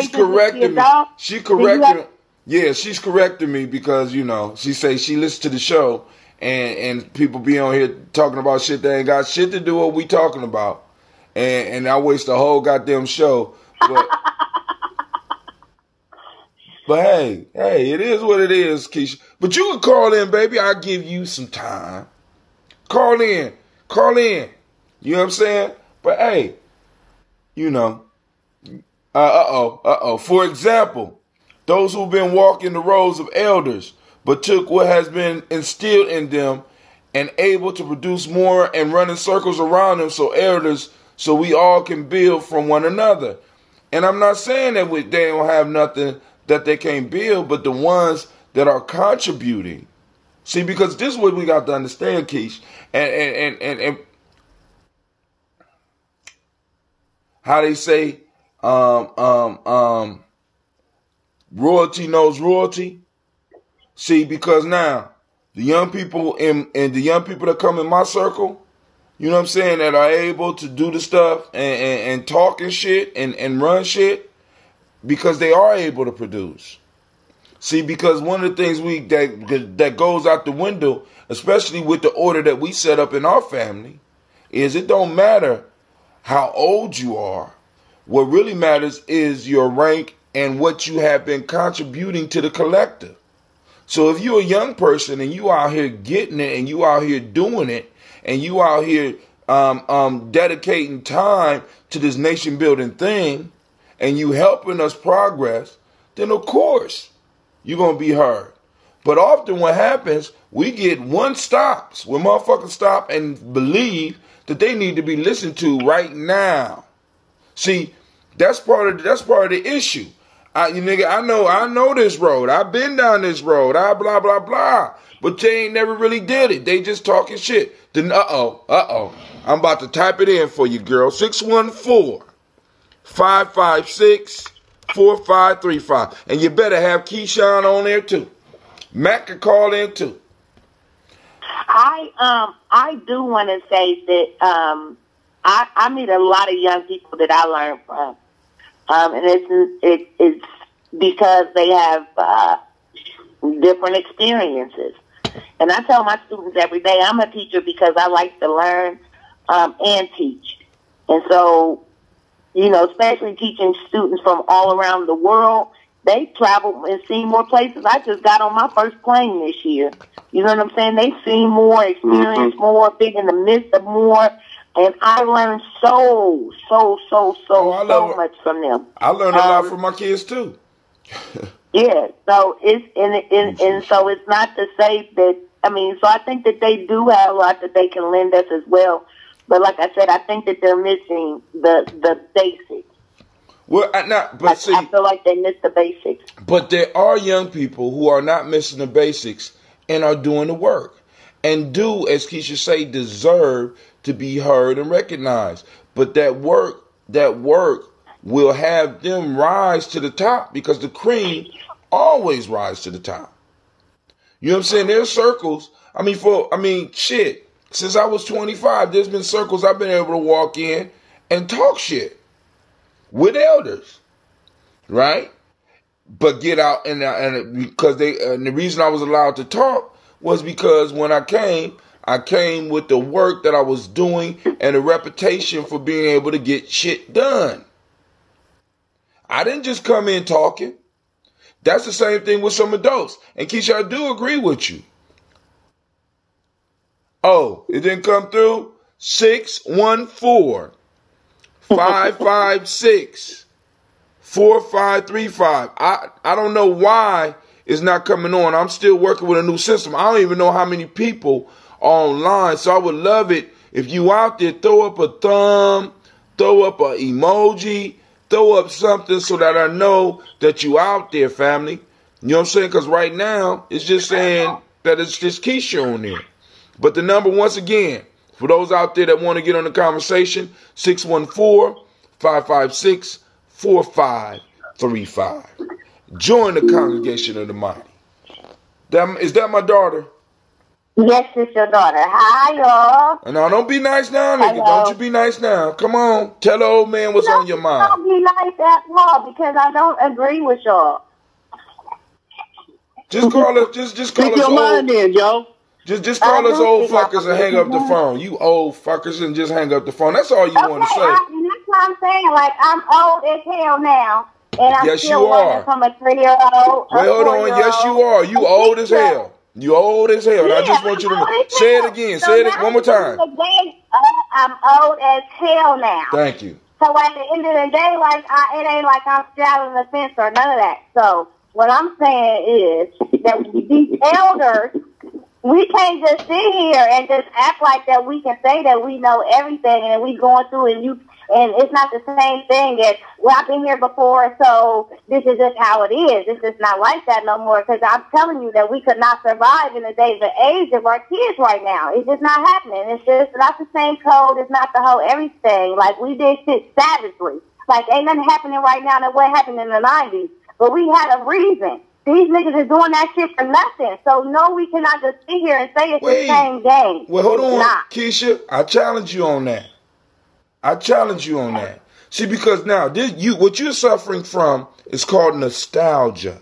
correcting me. She corrected. Yeah, she's correcting me because, you know, she says she listens to the show and people be on here talking about shit that ain't got shit to do with what we talking about. And I waste the whole goddamn show. But hey, it is what it is, Keisha. But you can call in, baby. I'll give you some time. Call in. You know what I'm saying? But hey, you know, For example, those who've been walking the roads of elders, but took what has been instilled in them and able to produce more and run in circles around them so we all can build from one another. And I'm not saying that they don't have nothing that they can't build, but the ones that are contributing. See, because this is what we got to understand, Keish, and how they say, royalty knows royalty. See, because now the young people and the young people that come in my circle, you know what I'm saying, that are able to do the stuff and talk and shit and run shit, because they are able to produce. See, because one of the things that goes out the window, especially with the order that we set up in our family, is it don't matter how old you are. What really matters is your rank and what you have been contributing to the collective. So if you're a young person and you out here getting it and you out here doing it and you out here dedicating time to this nation building thing and you helping us progress, then of course you're going to be heard. But often what happens, we get one stops when motherfuckers stop and believe that they need to be listened to right now. See, that's part of the issue. I know this road. I've been down this road. Blah, blah, blah. But they ain't never really did it. They just talking shit. Then, I'm about to type it in for you, girl. 614-556-4535. And you better have Keyshawn on there, too. Matt can call in, too. I do want to say that I meet a lot of young people that I learn from. And it's because they have different experiences. And I tell my students every day, I'm a teacher because I like to learn and teach. And so, especially teaching students from all around the world, they travel and see more places. I just got on my first plane this year. You know what I'm saying? They've seen more, experienced more, been in the midst of more. And I learned so much from them. I learned a lot from my kids too. Yeah, so and so it's not to say that. So I think that they do have a lot that they can lend us as well. But like I said, I think that they're missing the basics. Well, I feel like they miss the basics. But there are young people who are not missing the basics and are doing the work, and do, as Keisha say, deserve to be heard and recognized. But that work will have them rise to the top, because the cream always rise to the top. You know what I'm saying? There's circles. Shit. Since I was 25, there's been circles I've been able to walk in and talk shit with elders, right? But get out and because the reason I was allowed to talk was because when I came with the work that I was doing and a reputation for being able to get shit done. I didn't just come in talking. That's the same thing with some adults. And Keisha, I do agree with you. Oh, it didn't come through? 614-556-4535. I don't know why it's not coming on. I'm still working with a new system. I don't even know how many people are online. So I would love it if you out there, throw up a thumb, throw up an emoji, throw up something so that I know that you out there, family. You know what I'm saying? Because right now, it's just saying that it's just Keisha on there. But the number, once again, for those out there that want to get on the conversation, 614-556-4535. Join the congregation of the mighty. Is that my daughter? Yes, it's your daughter. Hi, y'all. And now, don't be nice now, nigga. Hello. Don't you be nice now. Come on. Tell the old man what's on your mind. Don't be nice at all, because I don't agree with y'all. Just call us. Just call us your mind in, Joe. Just call us old fuckers and hang up the phone. You old fuckers, and just hang up the phone. That's all you want to say. That's what I'm saying. Like, I'm old as hell now, and I'm still learning from a 3-year-old. Wait, hold on. Yes, you are. You old as hell. You old as hell. I just want you to say it again. Say it one more time. I'm old as hell now. Thank you. So at the end of the day, it ain't like I'm straddling the fence or none of that. So what I'm saying is that these elders, we can't just sit here and just act like that we can say that we know everything and we going through and it's not the same thing as, well, I've been here before, so this is just how it is. It's just not like that no more, because I'm telling you that we could not survive in the days of age of our kids right now. It's just not happening. It's just not the same code. It's not the whole everything. Like, we did shit savagely. Like, ain't nothing happening right now that what happened in the 90s. But we had a reason. These niggas is doing that shit for nothing. So, no, we cannot just sit here and say it's the same game. Well, hold on, Keisha. I challenge you on that. See, because now what you're suffering from is called nostalgia.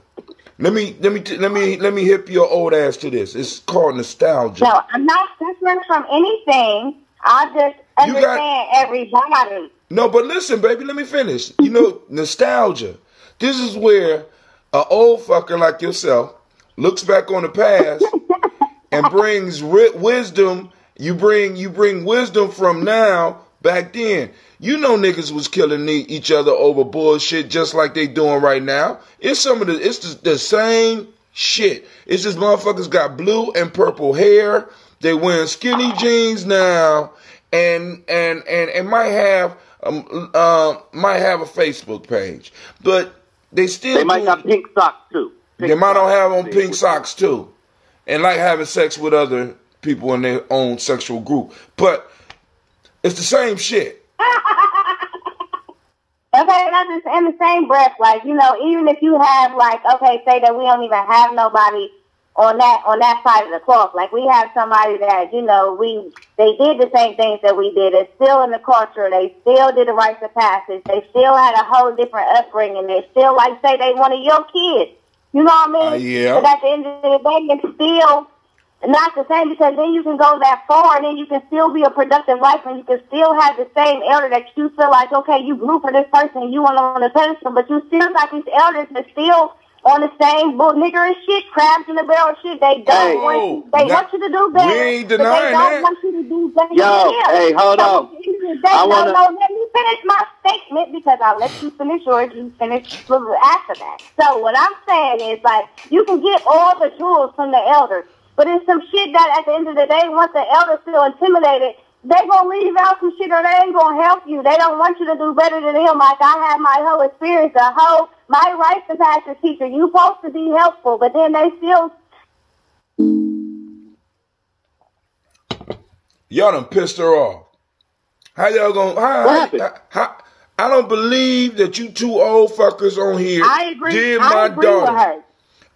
Let me hip your old ass to this. It's called nostalgia. No, I'm not suffering from anything. I just understand everybody. No, but listen, baby, let me finish. You know, nostalgia. This is where an old fucker like yourself looks back on the past and brings wisdom. You bring wisdom from now. Back then, you know, niggas was killing each other over bullshit just like they doing right now. It's the same shit. It's just motherfuckers got blue and purple hair. They wearing skinny jeans now, and might have a Facebook page. But still They might got pink socks too. They might not have on pink socks too, and like having sex with other people in their own sexual group. But it's the same shit. Okay, that's just in the same breath, like, you know, even if you have, like, okay, say that we don't even have nobody on that side of the cloth. Like, we have somebody that, you know, they did the same things that we did. It's still in the culture. They still did the rites of passage. They still had a whole different upbringing. They still, like, say they one of your kids. You know what I mean? Yeah. But at the end of the day, it's still not the same, because then you can go that far and then you can still be a productive life and you can still have the same elder that you feel like, okay, you grew for this person and you want on the pedestal, but you still got these elders that still on the same bull nigger and shit, crabs in the barrel shit. They don't want you to do better. We ain't but denying they don't that. want you to do better. Hey, hold on. Let me finish my statement, because I'll let you finish yours. You finish after that. So what I'm saying is, like, you can get all the tools from the elders, but it's some shit that at the end of the day, once the elders feel intimidated, they gonna leave out some shit or they ain't gonna help you. They don't want you to do better than them. Like, I had my whole experience, my rights and passion teacher, you supposed to be helpful, but then they still... Y'all done pissed her off. How y'all gonna... I don't believe that you two old fuckers on here did my daughter. With her.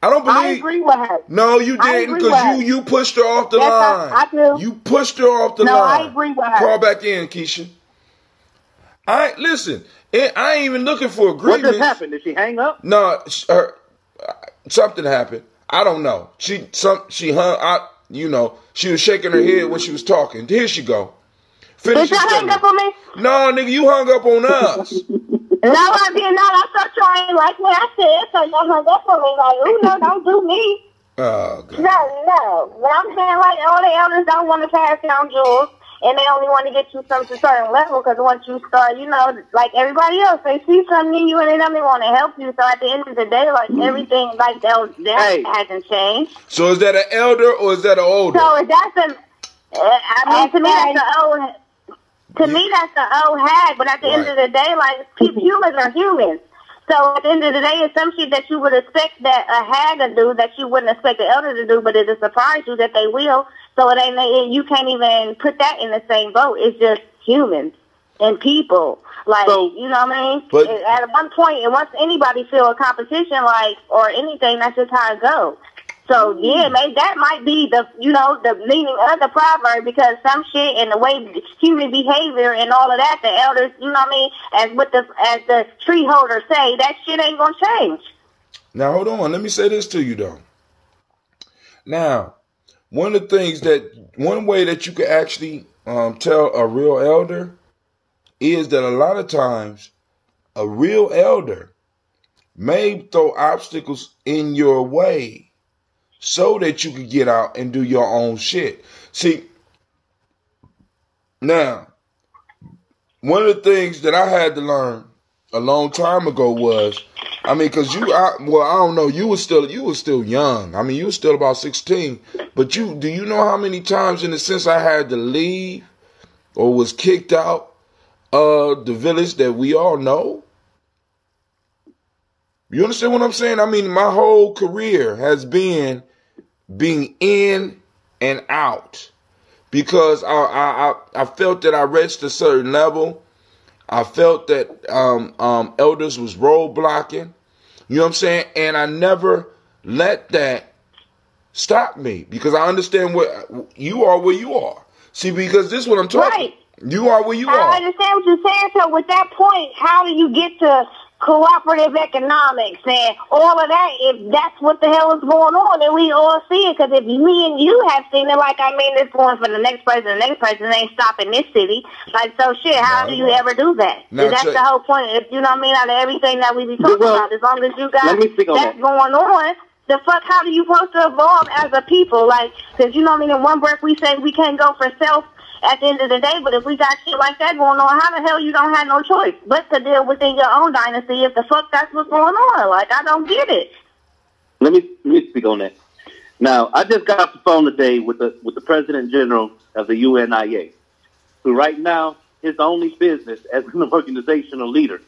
I don't believe. I agree with her. No, you didn't, because you pushed her off the line. I do. You pushed her off the line. No, I agree with her. Call back in, Keisha. Listen. I ain't even looking for agreement. What just happened? Did she hang up? No, something happened. I don't know. She hung out. You know, she was shaking her head when she was talking. Here she go. Finish Did you hang up on me? No, nigga, you hung up on us. No, I did not. I thought you ain't like what I said, so you hung up on me. Like, ooh, no, don't do me. Oh, God. No. But I'm saying, like, all the elders don't want to pass down jewels, and they only want to get you some to a certain level, because once you start, you know, like everybody else, they see something in you and they don't want to help you. So at the end of the day, like, everything, like, that hasn't changed. So is that an elder or is that an older? So if that's to me, that's the old... To me, that's the old hag, but at the end of the day, like, humans are humans. So at the end of the day, it's some shit that you would expect that a hag to do that you wouldn't expect the elder to do, but it'll surprise you that they will. So you can't even put that in the same boat. It's just humans and people. Like, you know what I mean? But at one point, and once anybody feel a competition, like, or anything, that's just how it goes. So, yeah, maybe that might be the meaning of the proverb, because some shit and the way human behavior and all of that, the elders, you know what I mean, as the tree holders say, that shit ain't gonna change. Now, hold on. Let me say this to you, though. Now, one way that you can actually tell a real elder is that a lot of times a real elder may throw obstacles in your way so that you could get out and do your own shit. See, now, one of the things that I had to learn a long time ago was, I mean, because I don't know, you were still young. I mean, you were still about 16. But do you know how many times in the sense I had to leave or was kicked out of the village that we all know? You understand what I'm saying? I mean, my whole career has been being in and out, because I felt that I reached a certain level. I felt that elders was roadblocking. You know what I'm saying? And I never let that stop me, because I understand where you are. See, because this is what I'm talking. Right. You are where you are. I understand what you're saying. So with that point, how do you get to cooperative economics and all of that, if that's what the hell is going on, and we all see it? Because if me and you have seen it, like, I mean, it's going for the next person ain't stopping this city. Like, so shit, how do you ever do that? That's the whole point. If, you know what I mean, out of everything that we be talking about, as long as you got that's going on, the fuck, how do you supposed to evolve as a people? Like, because, you know what I mean, in one breath we say we can't go for self at the end of the day, but if we got shit like that going on, how the hell you don't have no choice but to deal within your own dynasty if the fuck that's what's going on? Like, I don't get it. Let me speak on that. Now, I just got off the phone today with the President General of the UNIA, who right now, his only business as an organizational leader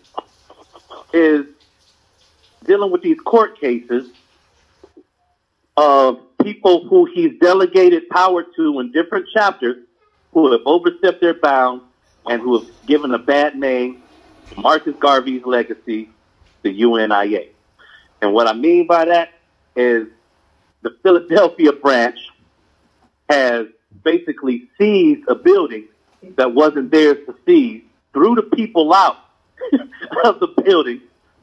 is dealing with these court cases of people who he's delegated power to in different chapters who have overstepped their bounds and who have given a bad name to Marcus Garvey's legacy, the UNIA. And what I mean by that is the Philadelphia branch has basically seized a building that wasn't theirs to seize, threw the people out of the building,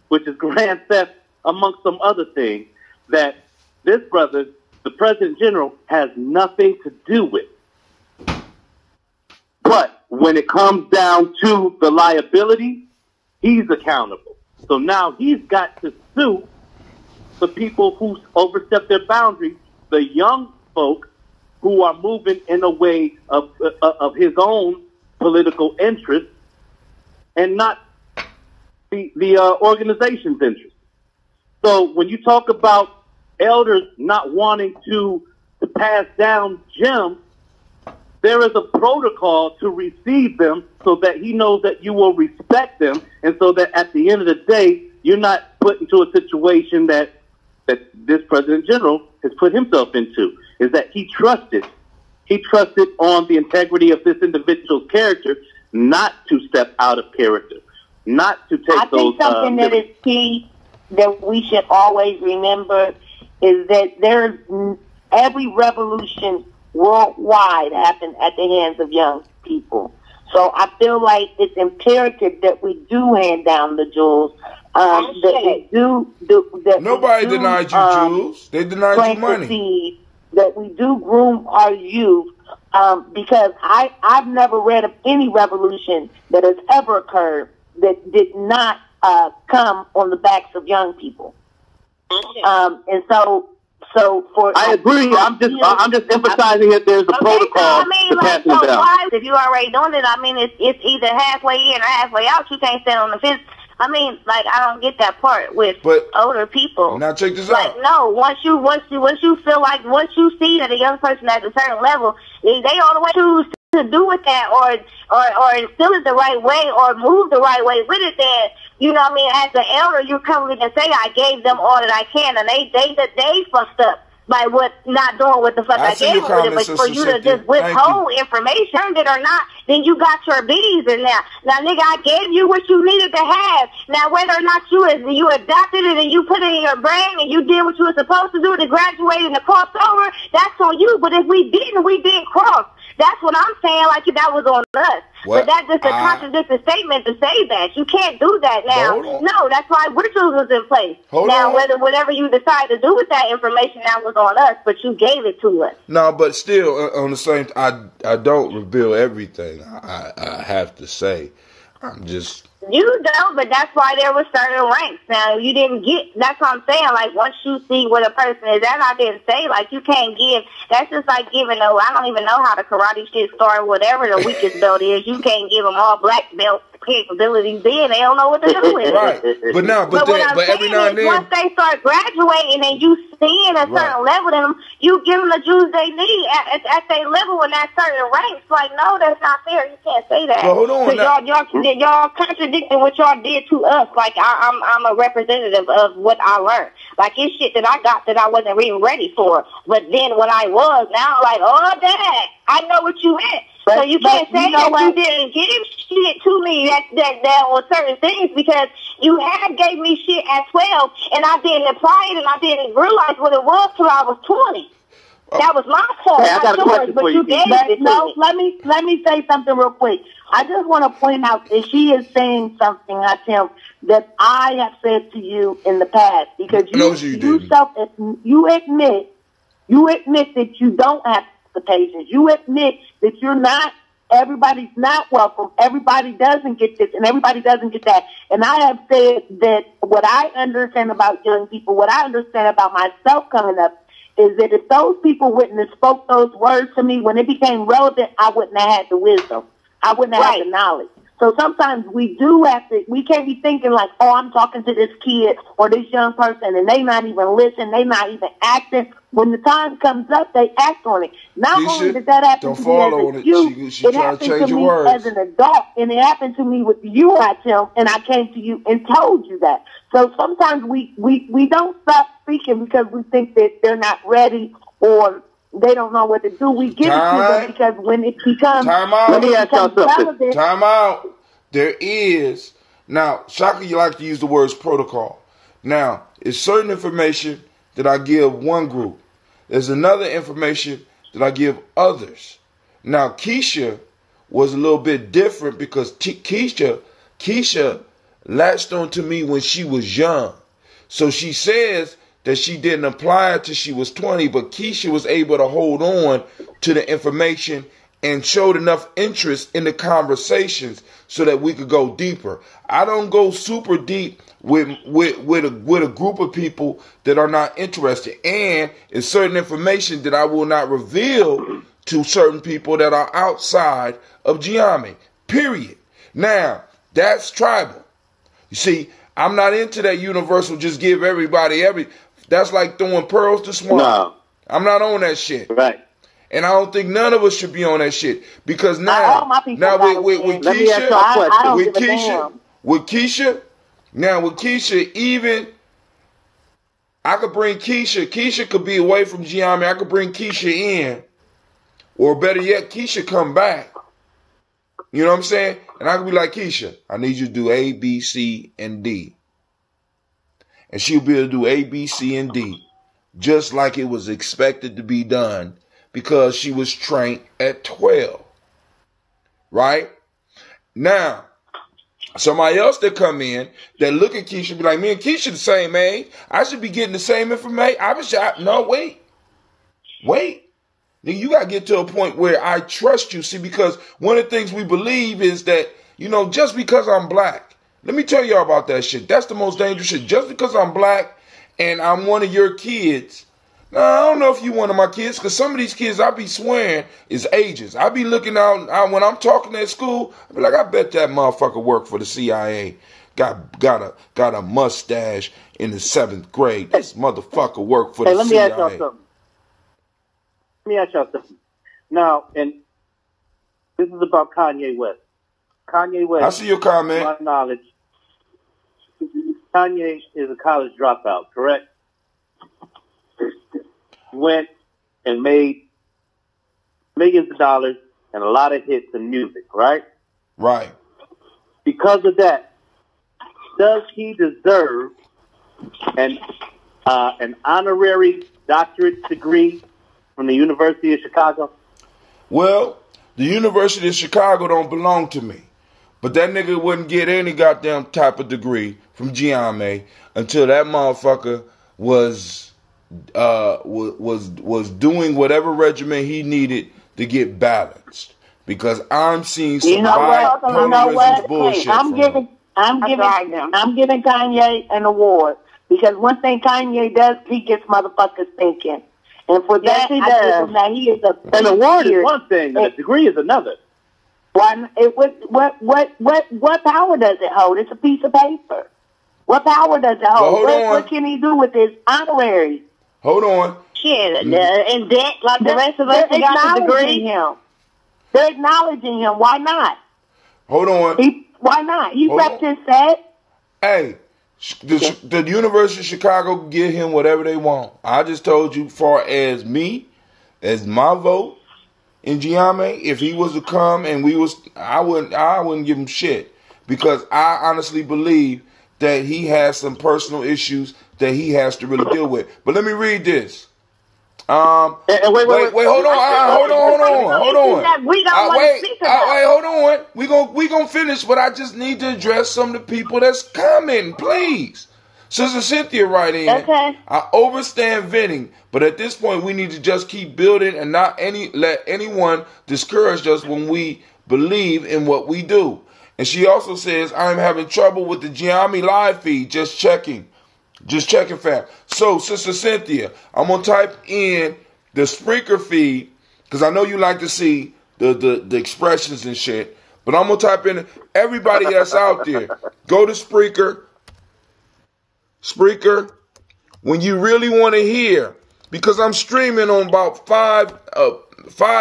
which is grand theft amongst some other things that this brother, the President General, has nothing to do with. But when it comes down to the liability, he's accountable. So now he's got to sue the people who overstep their boundaries, the young folk who are moving in a way of his own political interest and not the organization's interest. So when you talk about elders not wanting to pass down gems, there is a protocol to receive them so that he knows that you will respect them, and so that at the end of the day, you're not put into a situation that this President General has put himself into, is that he trusted on the integrity of this individual's character not to step out of character, not to take those... I think something that is key that we should always remember is that every revolution worldwide happened at the hands of young people. So I feel like it's imperative that we do hand down the jewels. Nobody denied you jewels. They denied you money. That we do groom our youth, because I've never read of any revolution that has ever occurred that did not come on the backs of young people. And so for I agree. I'm just emphasizing that there's a protocol to pass it down. If you already doing it, I mean, it's either halfway in or halfway out. You can't stand on the fence. I mean, like, I don't get that part with older people. Now check this out. Like, no, once you feel like, once you see that a young person at a certain level, they all the way choose to do with that or instill it the right way or move the right way with it, then, you know what I mean, as an elder, you come in and say, I gave them all that I can, and they fucked up by not doing what the fuck I gave them with it. But for you to just withhold information, earned it or not, then you got your bees in there. Now, nigga, I gave you what you needed to have. Now, whether or not you adapted it and you put it in your brain and you did what you were supposed to do to graduate and to cross over, that's on you. But if we didn't cross. That's what I'm saying, like that was on us. What? But that's just a contradictory statement to say that. You can't do that now. No, that's why rituals was in place. Whatever you decide to do with that information, that was on us, but you gave it to us. No, but still, on the same, I don't reveal everything. I have to say, I'm just. You don't, but that's why there were certain ranks. Now, you didn't get, that's what I'm saying, like, once you see what a person is, that I didn't say, like, you can't give, that's just like giving, I don't even know how the karate shit started, whatever the weakest belt is, you can't give them all black belt capabilities then, they don't know what to do with it. Right, but every now and then, once they start graduating and you seeing a certain level in them, you give them the juice they need at their level in that certain ranks. Like, no, that's not fair. You can't say that. Well, hold on. Y'all contradicting what y'all did to us. Like, I'm a representative of what I learned. Like, it's shit that I got that I wasn't even ready for. But then when I was, now I'm like, oh, Dad, I know what you meant. So you can't say that you didn't give shit to me that was certain things, because you had gave me shit at 12 and I didn't apply it and I didn't realize what it was till I was 20. That was my fault. Hey, I got a question for you. Let me say something real quick. I just want to point out that she is saying something, Hatim, that I have said to you in the past, because you admit that you don't have the patience. You admit that everybody's not welcome. Everybody doesn't get this and everybody doesn't get that. And I have said that what I understand about young people, what I understand about myself coming up, is that if those people wouldn't have spoke those words to me when it became relevant, I wouldn't have had the wisdom. I wouldn't have had the knowledge. So sometimes we can't be thinking like, oh, I'm talking to this kid or this young person and they not even listen, they not even acting. When the time comes up, they act on it. Not only did that happen to me as a youth, it happened to me as an adult, and it happened to me with you, Tim, and I came to you and told you that. So sometimes we don't stop speaking because we think that they're not ready or they don't know what to do. We give it to them because when it becomes relevant. Time out. There is now, Shaka, you like to use the words protocol. Now, it's certain information that I give one group. There's another information that I give others. Now, Keisha was a little bit different because Keisha latched onto me when she was young. So she says that she didn't apply it till she was 20, but Keisha was able to hold on to the information and showed enough interest in the conversations so that we could go deeper. I don't go super deep with a group of people that are not interested. And it's certain information that I will not reveal to certain people that are outside of Gye-Nyame. Period. Now, that's tribal. You see, I'm not into that universal just give everybody that's like throwing pearls to swine. No. I'm not on that shit. Right. And I don't think none of us should be on that shit. Because now with Keisha, even I could bring Keisha. Keisha could be away from Gye-Nyame. I could bring Keisha in. Or better yet, Keisha come back. You know what I'm saying? And I could be like, Keisha, I need you to do A, B, C, and D. And she'll be able to do A, B, C, and D. Just like it was expected to be done. Because she was trained at 12. Right? Now, somebody else that come in that look at Keisha be like, me and Keisha the same age. I should be getting the same information. No, wait. You got to get to a point where I trust you. See, because one of the things we believe is that, just because I'm black. Let me tell y'all about that shit. That's the most dangerous shit. Just because I'm black and I'm one of your kids. Now, I don't know if you one of my kids, because some of these kids I be swearing is ages. I be looking out when I'm talking at school, I be like, I bet that motherfucker worked for the CIA. Got a mustache in the 7th grade. This motherfucker worked for the CIA. Let me ask y'all something. Now, and this is about Kanye West. Kanye West. I see your comment. To my knowledge, Kanye is a college dropout, correct? Went and made millions of dollars and a lot of hits in music, right? Right. Because of that, does he deserve an honorary doctorate degree from the University of Chicago? Well, the University of Chicago don't belong to me. But that nigga wouldn't get any goddamn type of degree from Gye-Nyame until that motherfucker was doing whatever regimen he needed to get balanced. Because I'm seeing some bullshit. I'm giving Kanye an award because one thing Kanye does, he gets motherfuckers thinking, and for that he does. He is an award is one thing, and a degree is another. What power does it hold? It's a piece of paper. What power does it hold? What can he do with his honorary? Hold on. Shit, in debt like the rest of us got the degree. They're acknowledging him. Why not? Hold on. Why not? He repped his set. Hey, the University of Chicago can give him whatever they want. I just told you, far as me, as my vote in Gye-Nyame, if he was to come and I wouldn't give him shit, because I honestly believe that he has some personal issues that he has to really deal with. But let me read this. Wait, hold on. We gonna finish, but I just need to address some of the people that's coming, please. Sister Cynthia right in. Okay. I overstand venting, but at this point we need to just keep building and not let anyone discourage us when we believe in what we do. And she also says, I'm having trouble with the Gye-Nyame live feed. Just checking, fam. So, Sister Cynthia, I'm going to type in the Spreaker feed, because I know you like to see the expressions and shit. But I'm going to type in everybody that's out there. Go to Spreaker. Spreaker, when you really want to hear, because I'm streaming on about five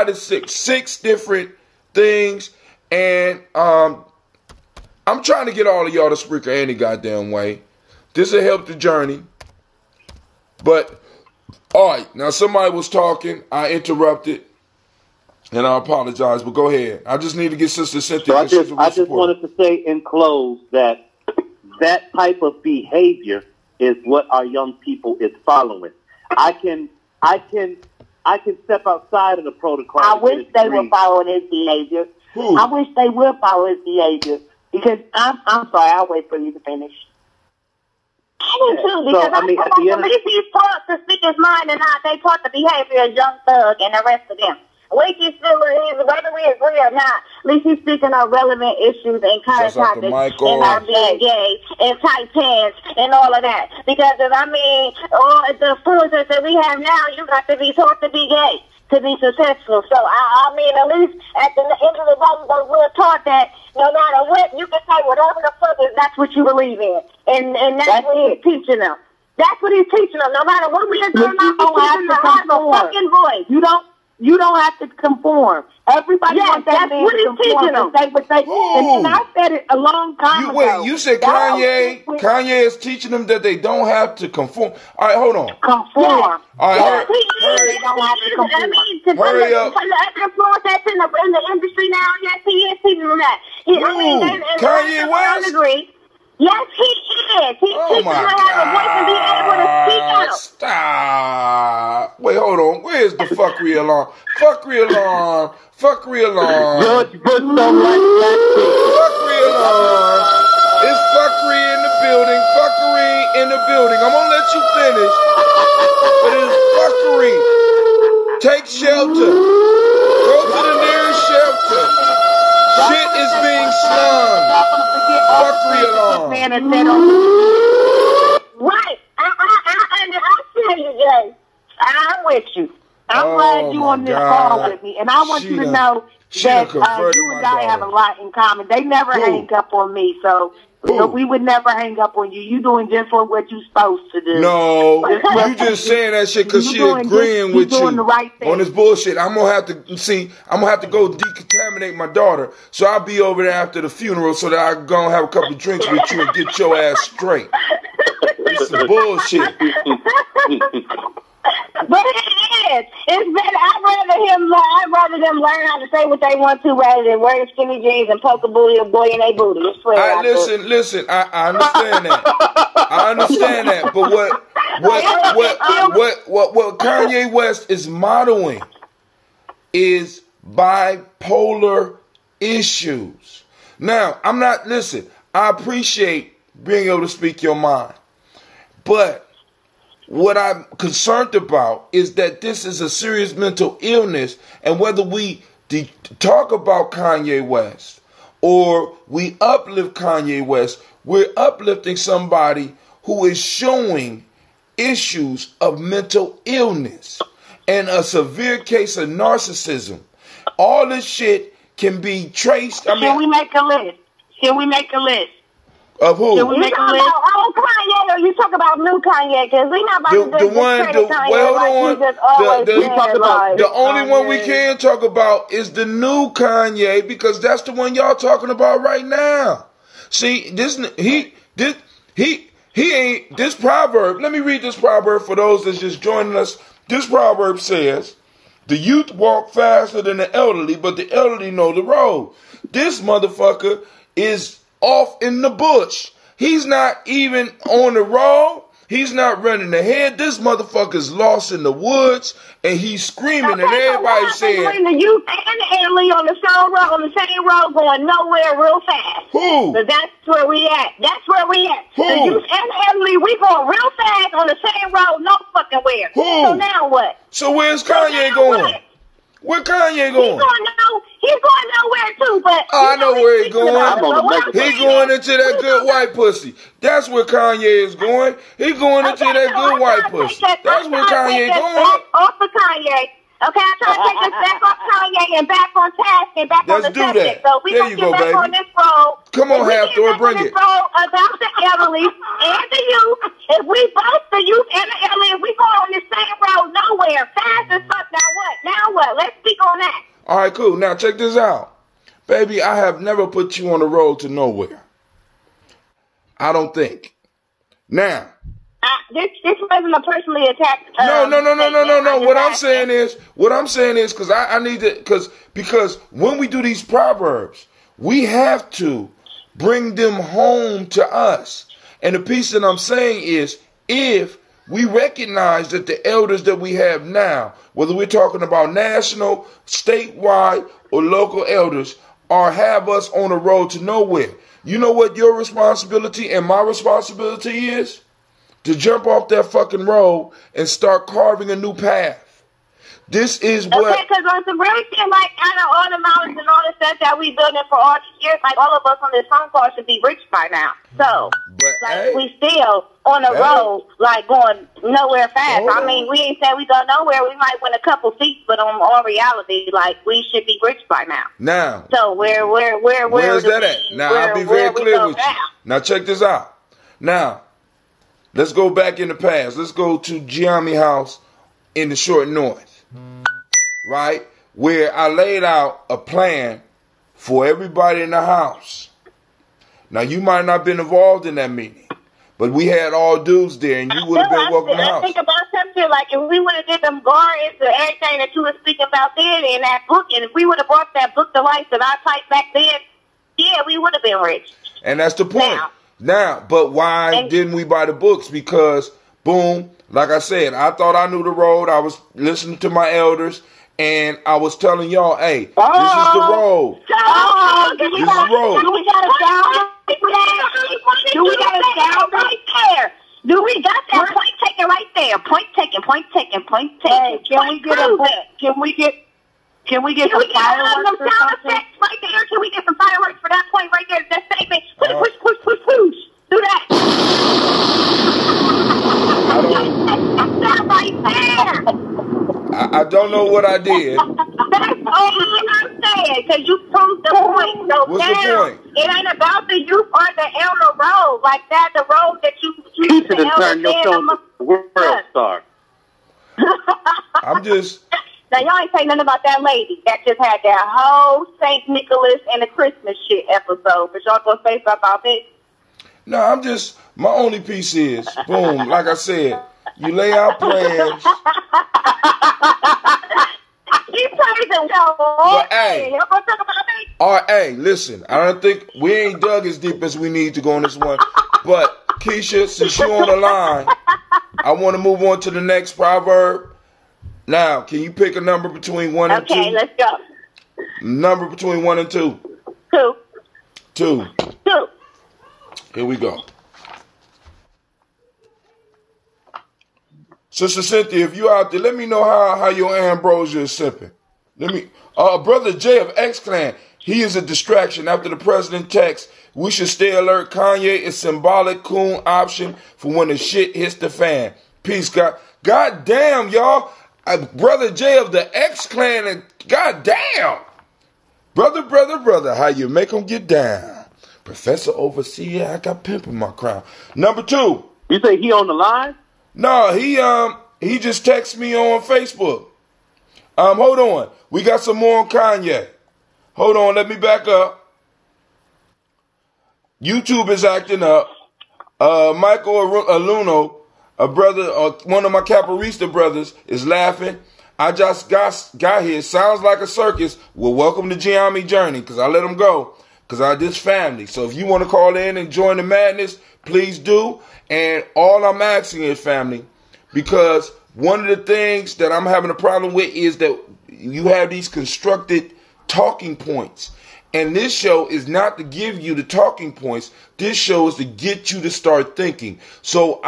to six different things, and I'm trying to get all of y'all to Spreaker any goddamn way. This will help the journey. But, all right, now somebody was talking. I interrupted, and I apologize, but go ahead. I just need to get Sister Cynthia. So I just wanted to say in close that type of behavior is what our young people is following. I can step outside of the protocol. I wish they would follow his behavior. Who? I wish they would follow his behavior. Because I'm sorry, I'll wait for you to finish. I do too, because at the end at least he's taught to speak his mind and not they taught the behavior of Young Thug and the rest of them. At least he's still, whether we agree or not, at least he's speaking on relevant issues and current topics and not being gay and tight pants and all of that. Because all the foolishness that we have now, you got to be taught to be gay to be successful. So, at least at the end of the day, we're taught that no matter what, you can say whatever the fuck is, that's what you believe in. And that's what he's teaching them. That's what he's teaching them. No matter what we are doing, he's teaching them to have a fucking voice. You don't have to conform. Everybody wants that man to conform and say what they. And I said it a long time ago. Wait, you said Kanye is teaching them that they don't have to conform. All right, hold on. Conform. All right, They don't have to conform. Hurry up. To the influence that's in the industry now, yes, he is teaching them that. Kanye West? Agree. Yes, he is. He's teaching them to have a voice and be able to speak out. Stop. Wait, hold on. Where's the fuckery alarm? Fuckery alarm. Fuckery alarm. George Bush don't like black people. Fuckery alarm. It's fuckery in the building. Fuckery in the building. I'm gonna let you finish. But it's fuckery. Take shelter. Go to the nearest shelter. Shit is being slung. Fuckery alarm. Right. I feel you, Jay. I'm with you. I'm glad you on this call with me. And I want you to know that you and I have a lot in common. They never hang up on me, so we would never hang up on you. You doing just what you're supposed to do. No, you just saying that shit because she agreeing with you the right thing. on this bullshit. I'm gonna have to go decontaminate my daughter. So I'll be over there after the funeral so that I can go and have a couple of drinks with you and get your ass straight. This is bullshit. But it is. It's better. I'd rather them learn how to say what they want to rather than wear skinny jeans and poke a boy in their booty. Listen. I understand that. I understand that. But what Kanye West is modeling is bipolar issues. Now, I appreciate being able to speak your mind, but what I'm concerned about is that this is a serious mental illness, and whether we talk about Kanye West or we uplift Kanye West, we're uplifting somebody who is showing issues of mental illness and a severe case of narcissism. All this shit can be traced. Can we make a list? Of who? Can we make a list? Old Kanye, or you talk about new Kanye? Because we're not about to discredit Kanye. The only one we can talk about is the new Kanye, because that's the one y'all talking about right now. See, this proverb. Let me read this proverb for those that's just joining us. This proverb says, "The youth walk faster than the elderly, but the elderly know the road." This motherfucker is off in the bush. He's not even on the road. He's not running ahead. This motherfucker's lost in the woods, and he's screaming, and everybody's saying, between the youth and the elderly on the same road, going nowhere real fast. Who? So that's where we at. Who? The youth and the elderly, we going real fast on the same road, no fucking where. Who? So now what? So where's Kanye going? Where Kanye going? He's going nowhere too, but I know where he's going. He's going into that good white pussy. That's where Kanye is going. He's going into that good white pussy. That's where Kanye going. Off of Kanye. Okay, I'm trying to take us back on Kanye and back on task and back on the subject. So we gonna get back on this road. Come on, Hathor, bring it. About the elderly and the youth. If we both the youth and the elderly, if we go on the same road, nowhere, fast as fuck. Now what? Let's speak on that. All right, cool. Now check this out, baby. I have never put you on the road to nowhere. I don't think. Now. This wasn't a personally attacked. No. What I'm saying is, because I need to, because when we do these proverbs, we have to bring them home to us. And the piece that I'm saying is, if we recognize that the elders that we have now, whether we're talking about national, statewide, or local elders, have us on the road to nowhere. You know what your responsibility and my responsibility is? To jump off that fucking road and start carving a new path. This is what... Okay, because on some really shit, like, out of all the mountains and all the stuff that we building for all these years, like, all of us on this phone call should be rich by now. So, we still on the road, like, going nowhere fast. I mean, we ain't saying we go nowhere. We might win a couple seats, but on all reality, like, we should be rich by now. Now. So, where's that at? Now, I'll be very clear with you. Now, check this out. Now, let's go back in the past. Let's go to Gye-Nyame house in the short north. Right? Where I laid out a plan for everybody in the house. Now, you might not have been involved in that meeting, but we had all dudes there, and you would have been welcome to the house. I think about something like if we would have did them gardens or everything that you were speaking about then in that book, and if we would have brought that book to life that I typed back then, yeah, we would have been rich. And that's the point. Now, but why didn't we buy the books? Because, boom, like I said, I thought I knew the road. I was listening to my elders, and I was telling y'all, hey, this is the road. This is the road. Do we got a sound? Do we got a sound right there? Do we got that point taken right there? Point taken. Hey, can we get some fireworks or something? Right there. Can we get some fireworks for that point right there? That statement. Push. Do that. That's right there. I don't know what I did. That's all I'm saying, because you proved the point. So what's the point? It ain't about the youth or the elder road. Like that, the road that you choose to turn yourself to world star. I'm just... Now, y'all ain't saying nothing about that lady that just had that whole St. Nicholas and the Christmas shit episode. But y'all gonna say something about it? No, I'm just... My only piece is, boom, like I said, you lay out plans. You praising y'all. But, hey, y'all gonna talk about me? All right, hey, listen. I don't think... We ain't dug as deep as we need to go on this one. But, Keisha, since you're on the line, I want to move on to the next proverb. Now, can you pick a number between 1 and 2? Okay, let's go. Number between 1 and 2. 2. 2. 2. Here we go. Sister Cynthia, if you out there, let me know how your ambrosia is sipping. Let me, Brother Jay of X-Clan, he is a distraction. After the president text, we should stay alert. Kanye is symbolic coon option for when the shit hits the fan. Peace, God. God damn, y'all. Brother Jay of the X-Clan, and God damn. Brother, how you make them get down? Professor Overseer, I got pimp in my crown. Number 2. You say he on the line? No, he just texted me on Facebook. Hold on. We got some more on Kanye. Hold on, let me back up. YouTube is acting up. Michael Aluno, a brother, one of my Caparista brothers, is laughing. I just got here. Sounds like a circus. Well, welcome to Gye-Nyame Journey, because I let him go, because I this family. So if you want to call in and join the madness, please do. And all I'm asking is, family, because one of the things that I'm having a problem with is that you have these constructed talking points. And this show is not to give you the talking points. This show is to get you to start thinking. So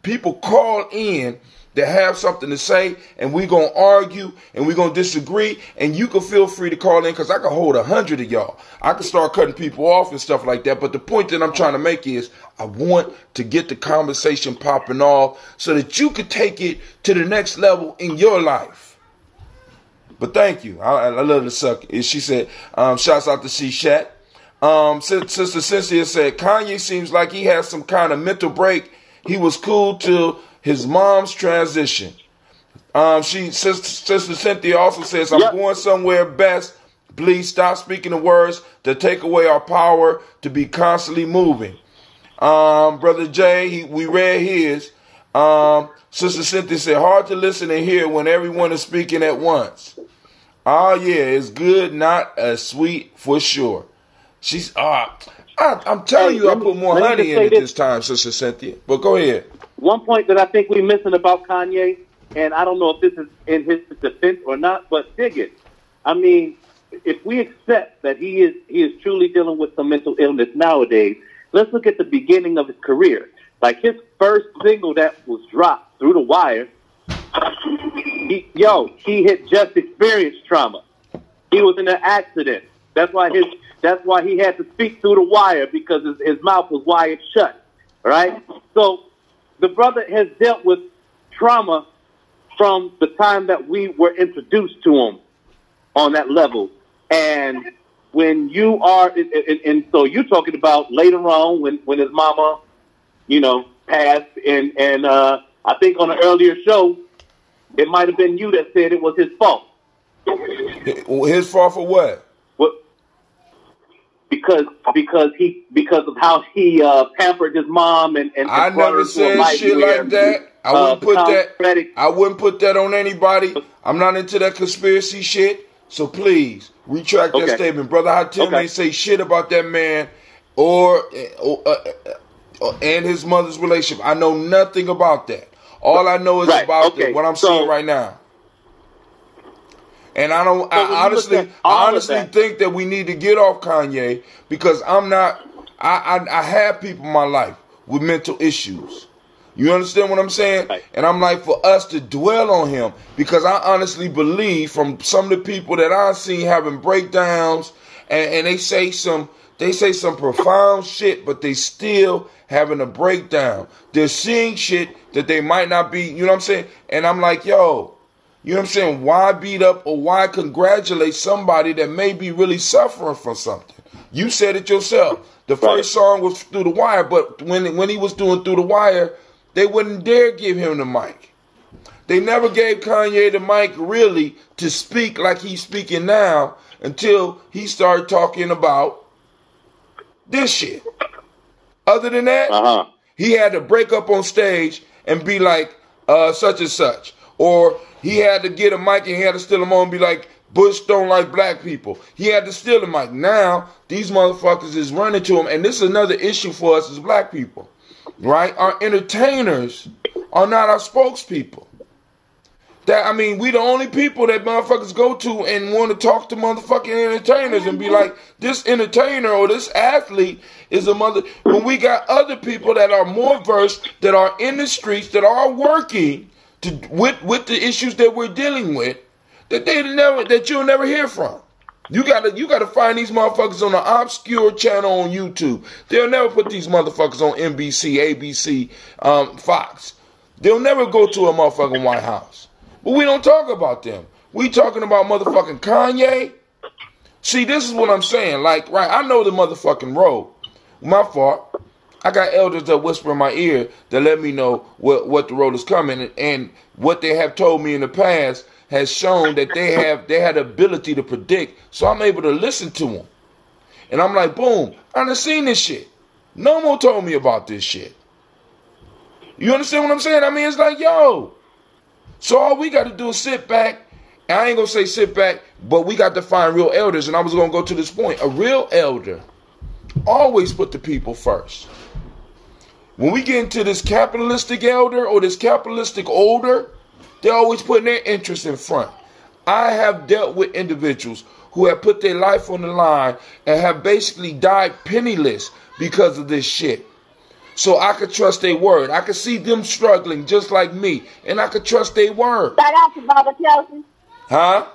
people call in that have something to say, and we're going to argue, and we're going to disagree, and you can feel free to call in, because I can hold 100 of y'all. I can start cutting people off and stuff like that, but the point that I'm trying to make is I want to get the conversation popping off so that you could take it to the next level in your life. But thank you. I love the suck. She said, shouts out to C-Shat. Sister Cynthia said, Kanye seems like he has some kind of mental break. He was cool till his mom's transition. Sister Cynthia also says, I'm going somewhere best. Please stop speaking the words that take away our power to be constantly moving. Brother Jay, we read his. Sister Cynthia said, hard to listen and hear when everyone is speaking at once. Oh yeah, it's good, not as sweet for sure. She's I'm telling you, I put more honey in it this time, Sister Cynthia. But go ahead. One point that I think we're missing about Kanye, and I don't know if this is in his defense or not, but dig it. I mean, if we accept that he is truly dealing with some mental illness nowadays, let's look at the beginning of his career. Like his first single that was dropped, Through the Wire, he had just experienced trauma. He was in an accident. That's why he had to speak through the wire, because his mouth was wired shut. Right? So the brother has dealt with trauma from the time that we were introduced to him on that level. And when you are, and so you're talking about later on when his mama, passed, and I think on an earlier show, it might have been you that said it was his fault. His fault for what? Because of how he pampered his mom and I never said shit like that. I wouldn't put that on anybody. I'm not into that conspiracy shit. So please retract that statement, brother. Hatim ain't say shit about that man or and his mother's relationship. I know nothing about that. All I know is about what I'm seeing right now. And I honestly think that we need to get off Kanye, because I have people in my life with mental issues. You understand what I'm saying? Right. And I'm like, for us to dwell on him, because I honestly believe from some of the people that I've seen having breakdowns, and they say some profound shit, but they still having a breakdown. They're seeing shit that they might not be, you know what I'm saying? And I'm like, yo, you know what I'm saying? Why beat up or why congratulate somebody that may be really suffering from something? You said it yourself. The first song was Through the Wire, but when he was doing Through the Wire, they wouldn't dare give him the mic. They never gave Kanye the mic really to speak like he's speaking now until he started talking about this shit. Other than that, he had to break up on stage and be like, such and such. Or he had to get a mic and he had to steal him on and be like, Bush don't like black people. He had to steal the mic. Now, these motherfuckers is running to him. And this is another issue for us as black people. Right? Our entertainers are not our spokespeople. We the only people that motherfuckers go to and want to talk to motherfucking entertainers and be like, this entertainer or this athlete is a mother. When we got other people that are more versed, that are in the streets, that are working with the issues that we're dealing with, that you'll never hear from. You gotta find these motherfuckers on an obscure channel on YouTube. They'll never put these motherfuckers on NBC, ABC, Fox. They'll never go to a motherfucking White House. But we don't talk about them. We talking about motherfucking Kanye. See, this is what I'm saying. Like, right, I know the motherfucking road. My fault. I got elders that whisper in my ear that let me know what the road is coming, and what they have told me in the past has shown that they had the ability to predict, so I'm able to listen to them. And I'm like, boom, I done seen this shit. No one told me about this shit. You understand what I'm saying? It's like, yo. So all we got to do is sit back. And I ain't going to say sit back, but we got to find real elders. And I was going to go to this point. A real elder always put the people first. When we get into this capitalistic elder or this capitalistic older, they're always putting their interests in front. I have dealt with individuals who have put their life on the line and have basically died penniless because of this shit. So I could trust their word. I could see them struggling just like me, and I could trust their word. Shout out to Baba Kelsey. Huh?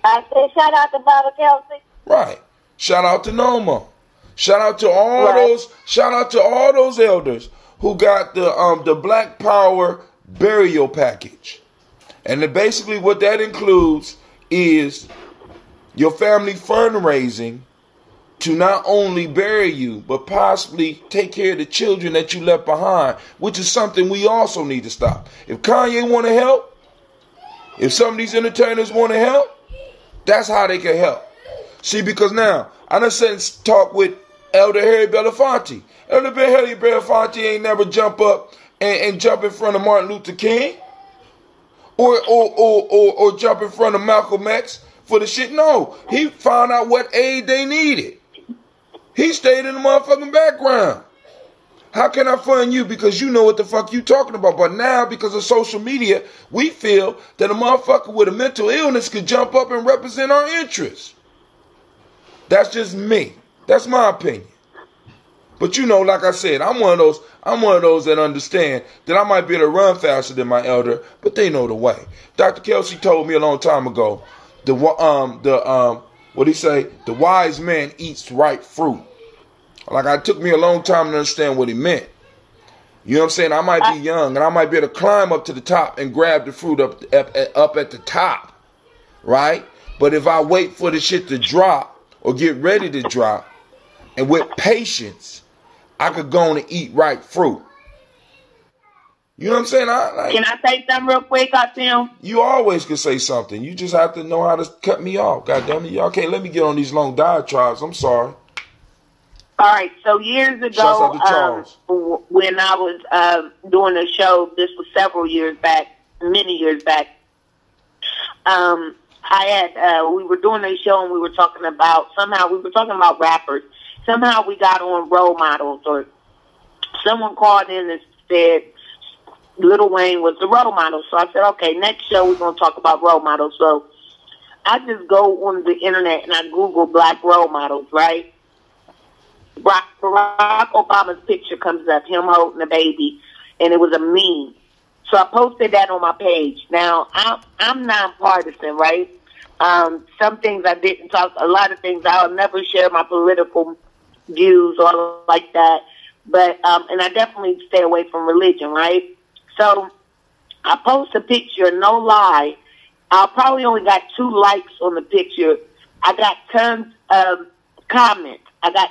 I said shout out to Baba Kelsey. Right. Shout out to Noma. Shout out to all those. Shout out to all those elders who got the Black Power burial package, and basically what that includes is your family fundraising to not only bury you, but possibly take care of the children that you left behind, which is something we also need to stop. If Kanye want to help, if some of these entertainers want to help, that's how they can help. See, because now, I done sat and talk with Elder Harry Belafonte. Elder Harry Belafonte ain't never jump up and jump in front of Martin Luther King or jump in front of Malcolm X for the shit. No, he found out what aid they needed. He stayed in the motherfucking background. How can I fund you? Because you know what the fuck you talking about. But now, because of social media, we feel that a motherfucker with a mental illness could jump up and represent our interests. That's just me. That's my opinion. But you know, like I said, I'm one of those that understand that I might be able to run faster than my elder, but they know the way. Dr. Kelsey told me a long time ago, what he say? The wise man eats ripe fruit. Like, it took me a long time to understand what he meant. You know what I'm saying? I might be young, and I might be able to climb up to the top and grab the fruit up at the top, right? But if I wait for the shit to drop or get ready to drop, and with patience, I could go on and eat ripe fruit. You know what I'm saying? Can I say something real quick, Tim? You always can say something. You just have to know how to cut me off. God damn it. Y'all can't let me get on these long diatribes. I'm sorry. All right. So years ago, when I was doing a show, this was several years back, many years back, we were doing a show and we were talking about rappers. Somehow we got on role models, or someone called in and said Lil Wayne was the role model. So I said, okay, next show we're going to talk about role models. So I just go on the internet and I Google black role models, right? Barack Obama's picture comes up, him holding a baby, and it was a meme. So I posted that on my page. Now, I'm nonpartisan, right? Some things I didn't talk, a lot of things I'll never share my political views or like that. But, and I definitely stay away from religion, right? So I post a picture, no lie. I probably only got 2 likes on the picture. I got tons of comments. I got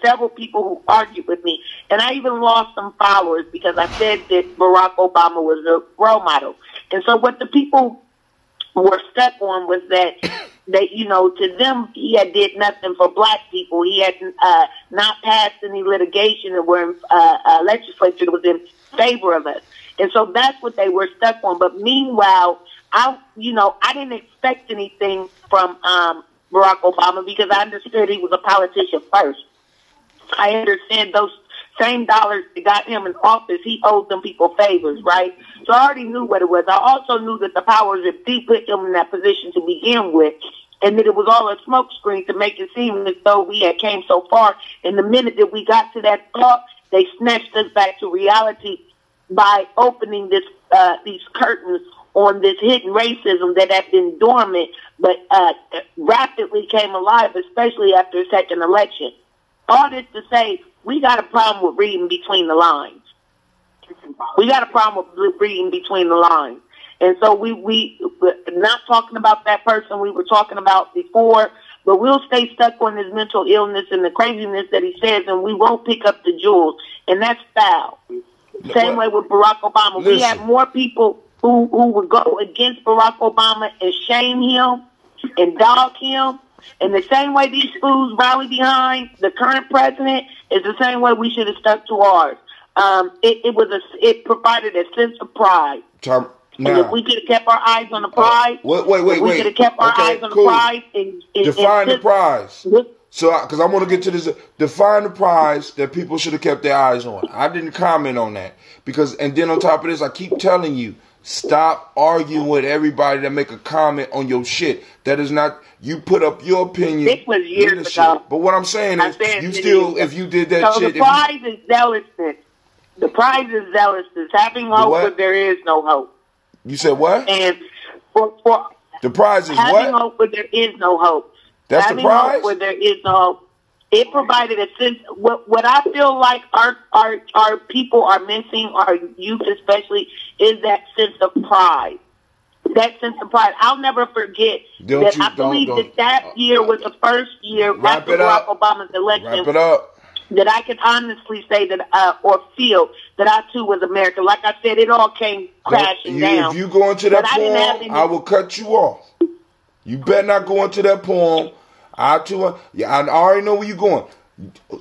several people who argued with me. And I even lost some followers because I said that Barack Obama was a role model. And so what the people were stuck on was that to them, he had did nothing for black people. He had not passed any litigation that were legislature that was in favor of us. And so that's what they were stuck on. But meanwhile, I didn't expect anything from Barack Obama because I understood he was a politician first. I understand those same dollars that got him in office, he owed them people favors, right? So I already knew what it was. I also knew that the powers that be put him in that position to begin with, and that it was all a smokescreen to make it seem as though we had came so far. And the minute that we got to that thought, they snatched us back to reality by opening these curtains on this hidden racism that had been dormant, but rapidly came alive, especially after the second election. All this to say, we got a problem with reading between the lines. We got a problem with reading between the lines. And so we not talking about that person we were talking about before, but we'll stay stuck on his mental illness and the craziness that he says, and we won't pick up the jewels. And that's foul. Same way with Barack Obama. Listen. We have more people who would go against Barack Obama and shame him and dog him. And the same way these fools rally behind the current president is the same way we should have stuck to ours. It provided a sense of pride. Now, and if we could have kept our eyes on the prize, wait. We could have kept our eyes on the prize. Define the prize. So, because I want to get to this, define the prize that people should have kept their eyes on. I didn't comment on that and then on top of this, I keep telling you, stop arguing with everybody that make a comment on your shit. That is not, you put up your opinion. This was years ago. But what I'm saying is, you still, if you did that shit. So the prize is zealousness. The prize is zealousness. Having hope where there is no hope. You said what? And the prize is having hope where there is no hope. That's having the prize? Hope where there is no hope. It provided a sense. What I feel like our people are missing, our youth especially, is that sense of pride. that sense of pride. I'll never forget I believe that year was the first year after Barack Obama's election. Wrap it up. That I can honestly say that, or feel that I too was American. Like I said, it all came crashing down. If you go into that poem, I will cut you off. You better not go into that poem. I already know where you're going.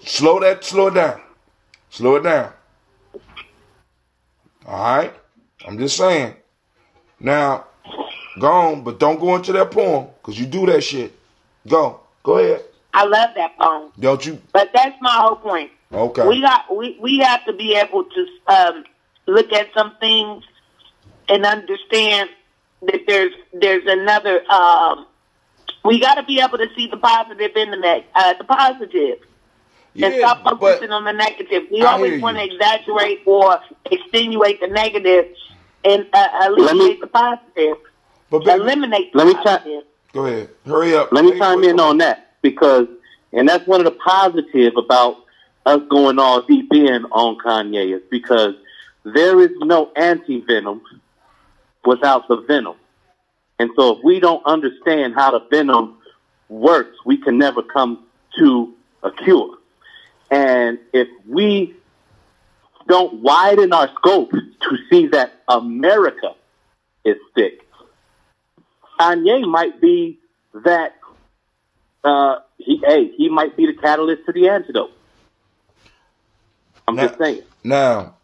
Slow it down. Slow it down. All right? I'm just saying. Now, go on, but don't go into that poem, because you do that shit. Go ahead. I love that poem. Don't you? But that's my whole point. Okay. We have to be able to look at some things and understand that there's another. We got to be able to see the positive in the positive, and stop focusing on the negative. We always want to exaggerate or extenuate the negative and eliminate the positive. But baby, eliminate the positive. Go ahead. Hurry up. Let me chime in on that. Because, and that's one of the positives about us going all deep in on Kanye, is because there is no anti-venom without the venom. And so if we don't understand how the venom works, we can never come to a cure. And if we don't widen our scope to see that America is sick, Kanye might be that he might be the catalyst to the antidote. I'm just saying. Now,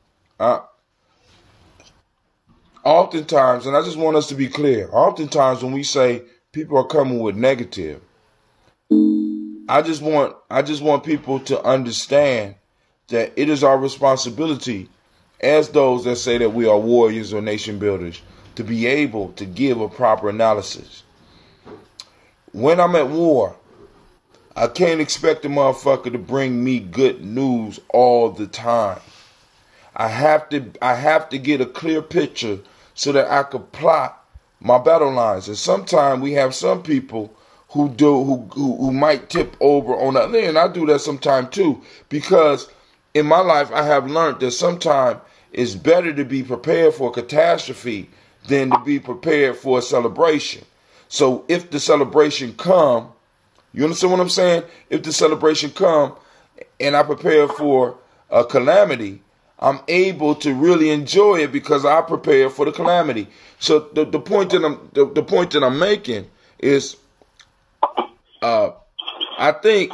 oftentimes, and I just want us to be clear, oftentimes when we say people are coming with negative, I just want people to understand that it is our responsibility as those that say that we are warriors or nation builders to be able to give a proper analysis. When I'm at war, I can't expect a motherfucker to bring me good news all the time. I have to get a clear picture so that I could plot my battle lines. And sometimes we have some people who might tip over on the other end. I do that sometimes too, because in my life I have learned that sometimes it's better to be prepared for a catastrophe than to be prepared for a celebration. So if the celebration come, you understand what I'm saying? If the celebration come and I prepare for a calamity, I'm able to really enjoy it because I prepare for the calamity. So the point that I'm making is, I think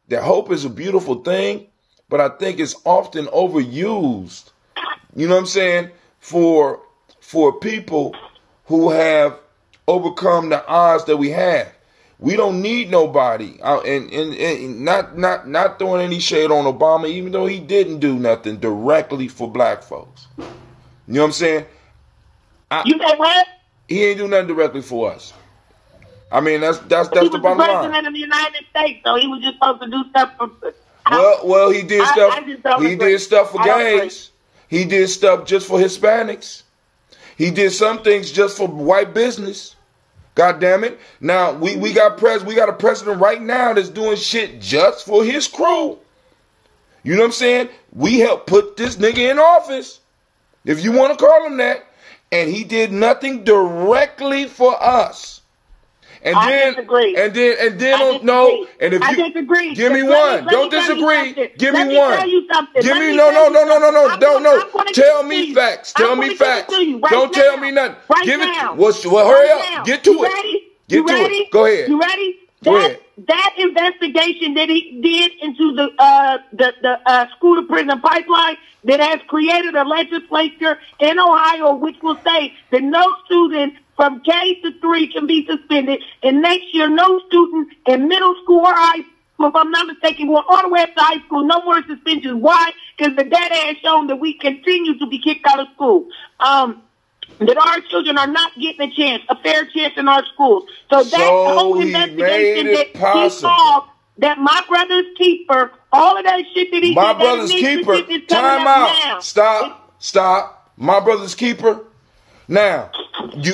that hope is a beautiful thing, but I think it's often overused. You know what I'm saying? For people who have overcome the odds that we have. We don't need nobody. And not throwing any shade on Obama, even though he didn't do nothing directly for black folks. You know what I'm saying? You say what? He ain't do nothing directly for us. I mean, that's the bottom line. He was the president of the United States, so he was just supposed to do stuff for. Well, he did stuff. He did stuff for gays. He did stuff just for Hispanics. He did some things just for white business. God damn it. Now, we got a president right now that's doing shit just for his crew. You know what I'm saying? We helped put this nigga in office, if you want to call him that. And he did nothing directly for us. I disagree. And then no. And if I disagree. Give me one. Don't disagree. Give me one. Tell you something. Give me no. Tell me facts. Tell me facts. Don't tell me nothing. Give it. Well, hurry up. Get to it. Get to it. Go ahead. You ready? Go ahead. That investigation that he did into the school to prison pipeline that has created a legislature in Ohio which will say that no student from K to 3 can be suspended, and next year no student in middle school or high school, if I'm not mistaken, going all the way up to high school, no more suspensions. Why? Because the data has shown that we continue to be kicked out of school. That our children are not getting a fair chance in our schools. So that whole investigation that he saw, that my brother's keeper, all of that shit that he my did, brother's keeper, time out. Stop. My brother's keeper. Now,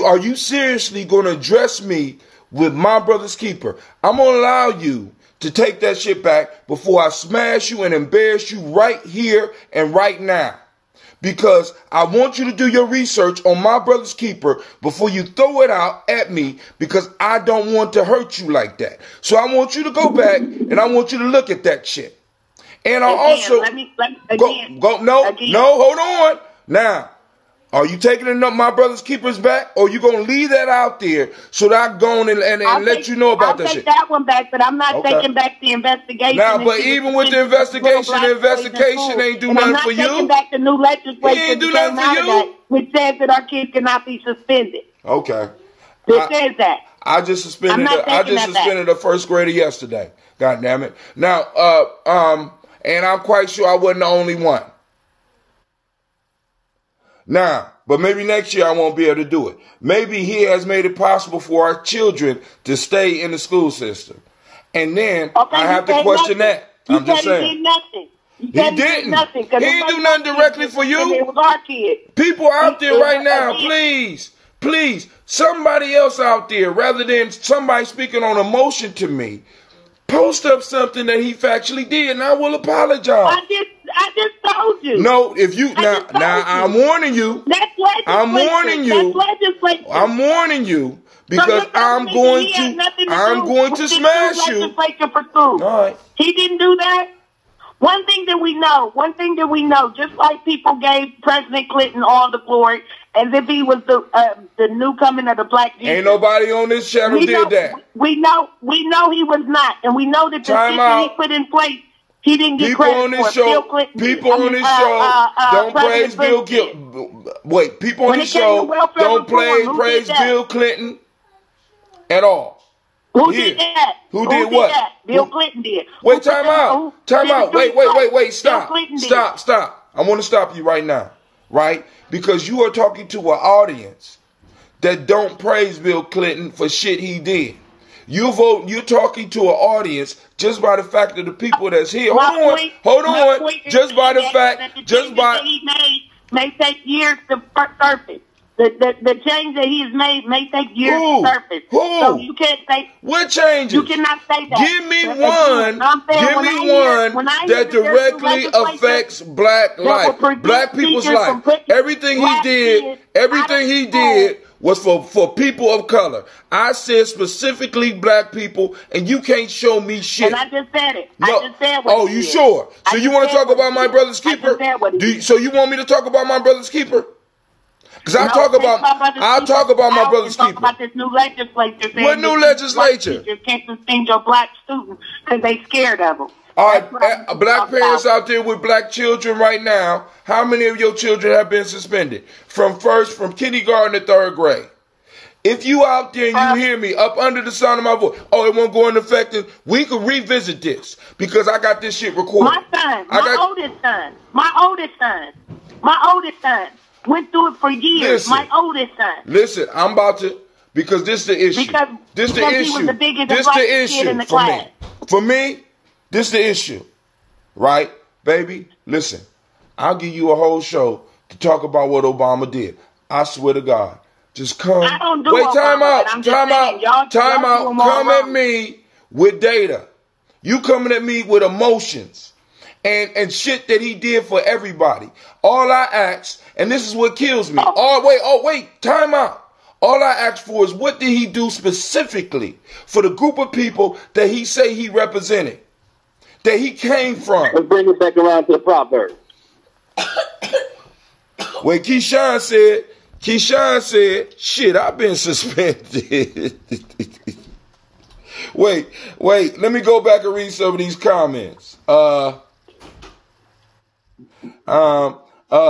are you seriously going to address me with my brother's keeper? I'm going to allow you to take that shit back before I smash you and embarrass you right here and right now. because I want you to do your research on my brother's keeper before you throw it out at me, because I don't want to hurt you like that. So I want you to go back and I want you to look at that shit. And I also hold on. Now, are you taking my brother's keepers back, or you gonna leave that out there so that I go on and let you know about that shit? I'll take that one back, but I'm not taking back the investigation. Now, but even with the investigation ain't do nothing for you. I'm not taking back the new legislation ain't do nothing for you, which says that our kids cannot be suspended. Okay. It says that. I just suspended a first grader yesterday. God damn it. Now, and I'm quite sure I wasn't the only one. Now, but maybe next year I won't be able to do it. Maybe he has made it possible for our children to stay in the school system. And then I have to question that. I'm just saying. He did nothing. He didn't. He didn't do nothing directly for you. It was our kids. People out there right now, please, somebody else out there, rather than somebody speaking on emotion to me, post up something that he factually did, and I will apologize. I just told you. No, if you now I'm warning you. I'm warning you. I'm warning you because I'm going to smash you. All right. He didn't do that. One thing that we know, just like people gave President Clinton all the glory as if he was the new coming of the black Jesus. Ain't nobody on this channel did that. We know he was not, and we know that the system he put in place, he didn't get credit for. People on this show don't praise Bill Clinton. Wait, people on this show don't praise Bill Clinton at all. Who did that? Who did what? Bill Clinton did. Wait, time out. Wait, stop. I want to stop you right now, right? Because you are talking to an audience that don't praise Bill Clinton for shit he did. You're talking to an audience just by the fact of the people that's here. Hold on. Just by the fact, he may take years to surface. The change that he has made may take years to surface. So you can't say what changes. You cannot say that. Give me one that directly affects black life, black people's life. Everything he did was for people of color. I said specifically black people, and you can't show me shit. And I just said it. No. I just said what Oh, you sure? So you want to talk about my brother's keeper? So you want me to talk about my brother's keeper? Because I'll talk about my brother's keeper. About this new legislature. What new legislature? You can't suspend your black students because they scared of them. All right, black parents out there with black children right now, how many of your children have been suspended? From kindergarten to third grade. If you out there and you hear me up under the sound of my voice, it won't go into effect, we could revisit this because I got this shit recorded. My oldest son went through it for years. My oldest son. Listen, I'm about to, because this is the issue. This is the issue. He was the biggest kid in the class. For me, this is the issue. Right? Baby, listen. I'll give you a whole show to talk about what Obama did. I swear to God. Just come. I don't do Wait, Obama, time out. Come at me with data. You coming at me with emotions. And shit that he did for everybody. All I ask, and this is what kills me. Time out. All I ask for is what did he do specifically for the group of people that he say he represented, that he came from. Let's bring it back around to the proverb. When Keyshawn said, shit, I've been suspended. Wait, let me go back and read some of these comments.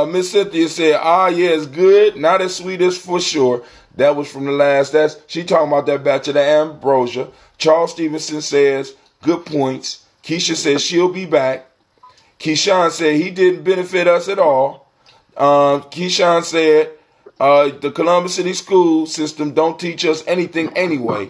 Miss Cynthia said, yeah, it's good. Not as sweet as for sure. That was from the last. She talking about that batch of the ambrosia. Charles Stevenson says, good points. Keisha says she'll be back. Keyshawn said he didn't benefit us at all. Keyshawn said, the Columbus City school system don't teach us anything anyway.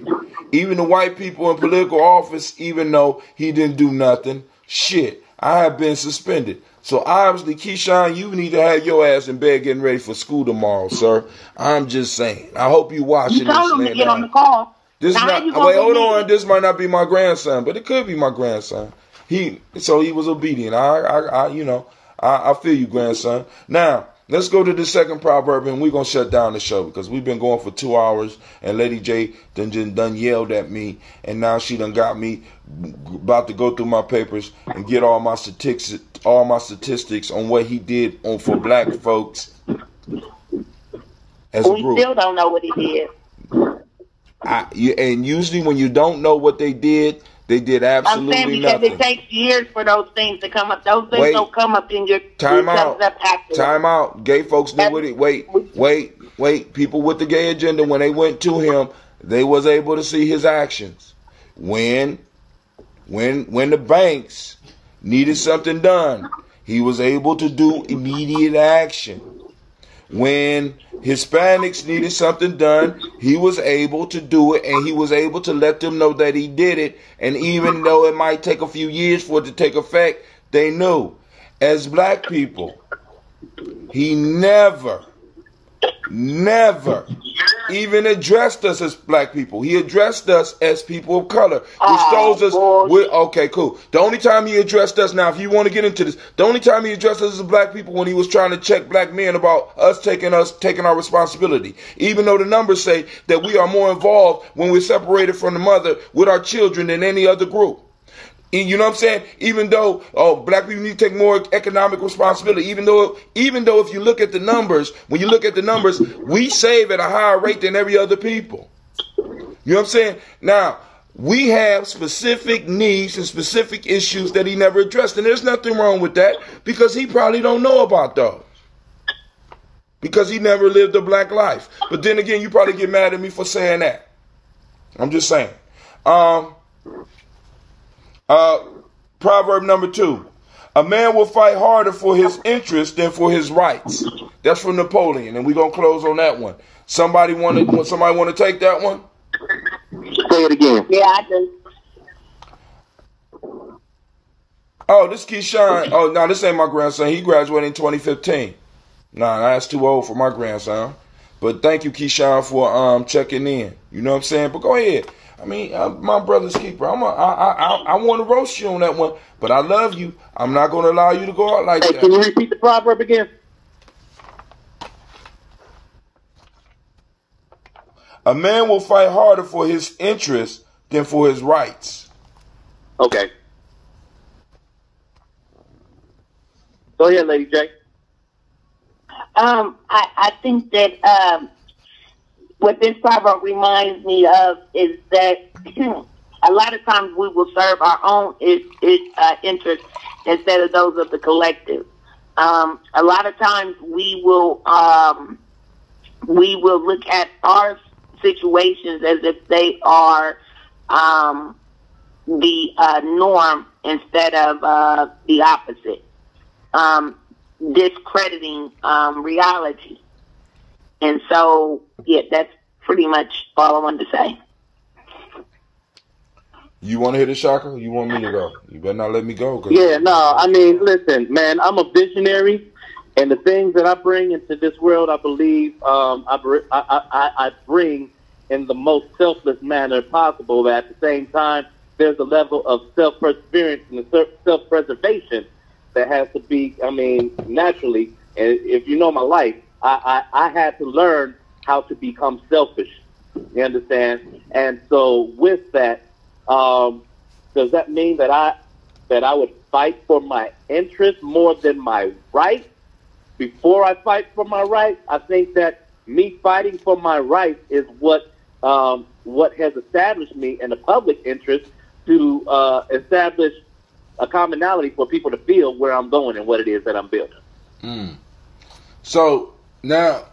Even the white people in political office, even though he didn't do nothing. Shit, I have been suspended. So obviously, Keyshawn, you need to have your ass in bed getting ready for school tomorrow, sir. I'm just saying. I hope you watching this. You told him to get on the call. Hold on. This might not be my grandson, but it could be my grandson. He was obedient. I feel you, grandson. Now, let's go to the second proverb, and we're going to shut down the show because we've been going for 2 hours, and Lady J done yelled at me, and now she done got me about to go through my papers and get all my statistics on what he did for black folks as a group. We still don't know what he did. And usually when you don't know what they did absolutely I'm saying because nothing. it takes years for those things to come up. Those things don't come up in your time out. Time out. Gay folks knew what it. Wait. People with the gay agenda, when they went to him, they was able to see his actions. When the banks needed something done, he was able to do immediate action. When Hispanics needed something done, he was able to do it, and he was able to let them know that he did it. And even though it might take a few years for it to take effect, they knew. As black people, he never even addressed us as black people. He addressed us as people of color, which shows us okay, cool. The only time he addressed us, now if you want to get into this, the only time he addressed us as black people when he was trying to check black men about us taking our responsibility. Even though the numbers say that we are more involved when we're separated from the mother with our children than any other group. You know what I'm saying? Even though black people need to take more economic responsibility, even though if you look at the numbers, we save at a higher rate than every other people. You know what I'm saying? Now, we have specific needs and specific issues that he never addressed, and there's nothing wrong with that because he probably don't know about those. Because he never lived a black life. But then again, you probably get mad at me for saying that. I'm just saying. Proverb number 2. A man will fight harder for his interests than for his rights. That's from Napoleon, and we're going to close on that one. Somebody want to take that one? Say it again. Yeah, I do. Oh, this Keyshawn. Oh, no, this ain't my grandson. He graduated in 2015. Nah, that's too old for my grandson. But thank you, Keyshawn, for checking in. You know what I'm saying? But go ahead. I mean, my brother's keeper. I want to roast you on that one, but I love you. I'm not going to allow you to go out like that. Can you repeat the proverb again? A man will fight harder for his interests than for his rights. Okay. Go ahead, Lady J. I think that what this proverb reminds me of is that a lot of times we will serve our own interests instead of those of the collective. A lot of times we will look at our situations as if they are the norm instead of the opposite, discrediting reality. And so, yeah, that's pretty much all I wanted to say. You want to hit it, Shaka? You want me to go? You better not let me go. Yeah, no, I mean, listen, man, I'm a visionary, and the things that I bring into this world, I believe I bring in the most selfless manner possible. But at the same time, there's a level of self-perseverance and self-preservation that has to be, I mean, naturally. And if you know my life, I had to learn how to become selfish. You understand? And so with that, does that mean that I would fight for my interest more than my right before I fight for my right? I think that me fighting for my right is what has established me in the public interest to establish a commonality for people to feel where I'm going and what it is that I'm building. So now,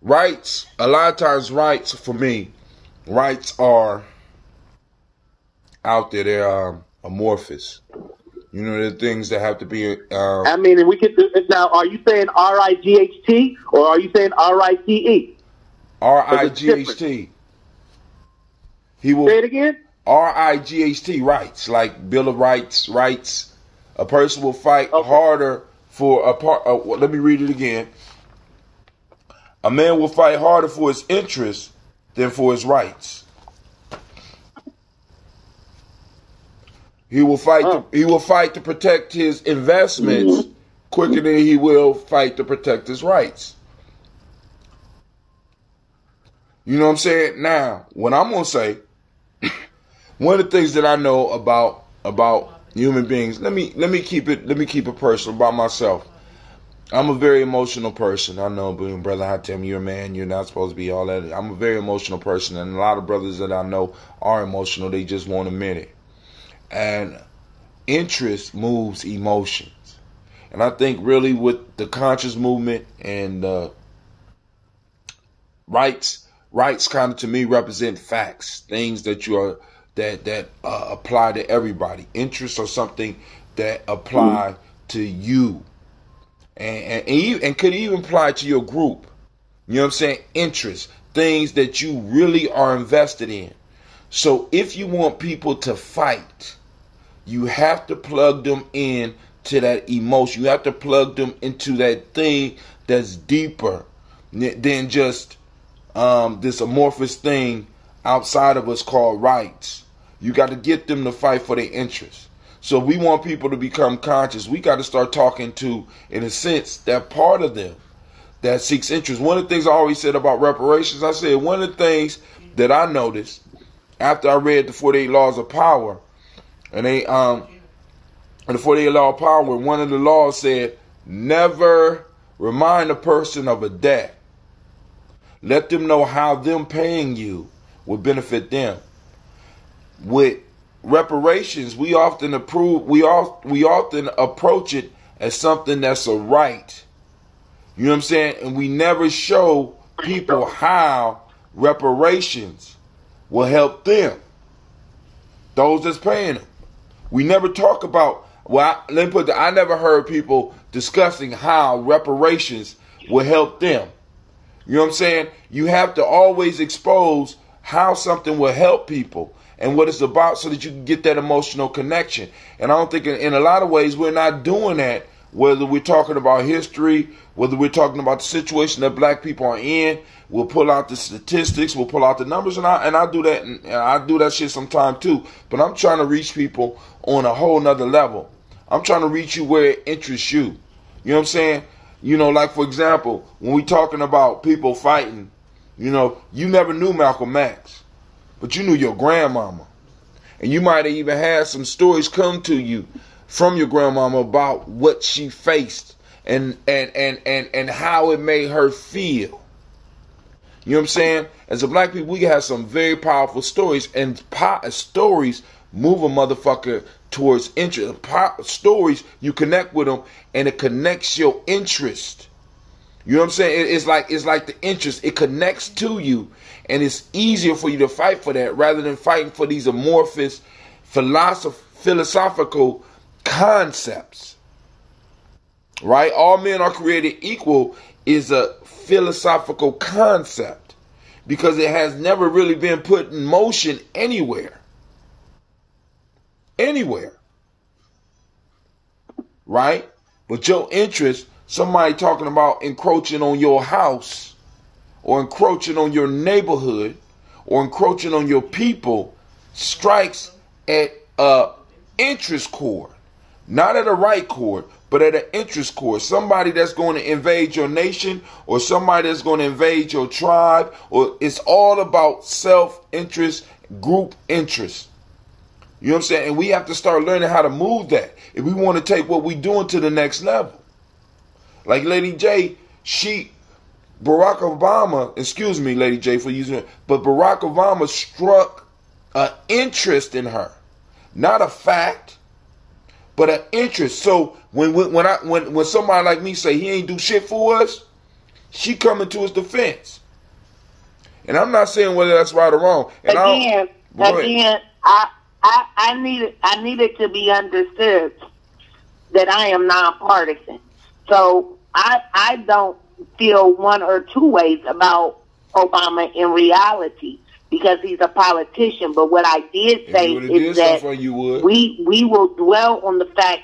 rights, a lot of times rights for me, rights are out there. They're amorphous. You know, the things that have to be. I mean, and we could do it now. Are you saying RIGHT or are you saying RITE? RIGHT. He will say it again. RIGHT, rights, like Bill of Rights, rights. A person will fight harder for a part. Let me read it again. A man will fight harder for his interests than for his rights. He will fight. He will fight to protect his investments quicker than he will fight to protect his rights. You know what I'm saying? Now, what I'm gonna say, one of the things that I know about human beings, let me keep it personal about myself. I'm a very emotional person. I know, brother, I tell me you're a man, you're not supposed to be all that. I'm a very emotional person, and a lot of brothers that I know are emotional. They just won't admit it. And interest moves emotions. And I think really with the conscious movement and rights kind of to me represent facts, things that you are that apply to everybody. Interests are something that apply to you. And could even apply to your group. You know what I'm saying? Interests, things that you really are invested in. So if you want people to fight, you have to plug them in to that emotion. You have to plug them into that thing that's deeper than just this amorphous thing outside of us called rights. You got to get them to fight for their interests. So if we want people to become conscious, we got to start talking to, in a sense, that part of them that seeks interest. One of the things I always said about reparations, I said one of the things that I noticed after I read the 48 Laws of Power, and the 48 Law of Power, one of the laws said, never remind a person of a debt. Let them know how them paying you will benefit them. With reparations, we often approach it as something that's a right. You know what I'm saying? And we never show people how reparations will help them, those that's paying them. We never talk about, I never heard people discussing how reparations will help them. You know what I'm saying? You have to always expose how something will help people and what it's about so that you can get that emotional connection. And I don't think in a lot of ways we're not doing that, whether we're talking about history, whether we're talking about the situation that black people are in. We'll pull out the statistics, we'll pull out the numbers, and I do that, and I do that shit sometime too. But I'm trying to reach people on a whole nother level. I'm trying to reach you where it interests you. You know what I'm saying? You know, like for example, when we talking about people fighting, you know, you never knew Malcolm X, but you knew your grandmama. And you might have even had some stories come to you from your grandmama about what she faced and how it made her feel. You know what I'm saying? As a black people, we have some very powerful stories, and stories move a motherfucker towards interest. Stories, you connect with them, and it connects your interest. You know what I'm saying? It's like the interest. It connects to you, and it's easier for you to fight for that rather than fighting for these amorphous philosophical concepts. Right? All men are created equal is a philosophical concept because it has never really been put in motion anywhere. Right? But your interest, somebody talking about encroaching on your house or encroaching on your neighborhood or encroaching on your people, strikes at a interest chord. Not at a right chord, but at an interest chord. Somebody that's going to invade your nation, or somebody that's going to invade your tribe, or it's all about self-interest, group interest. You know what I'm saying? And we have to start learning how to move that if we want to take what we're doing to the next level. Like Lady J, Barack Obama, excuse me, Lady J, for using it, but Barack Obama struck an interest in her. Not a fact, but an interest. So when somebody like me say he ain't do shit for us, she coming to his defense. And I'm not saying whether that's right or wrong. And I needed to be understood that I am nonpartisan. So I don't feel one or two ways about Obama in reality because he's a politician. But what I did say is that we will dwell on the fact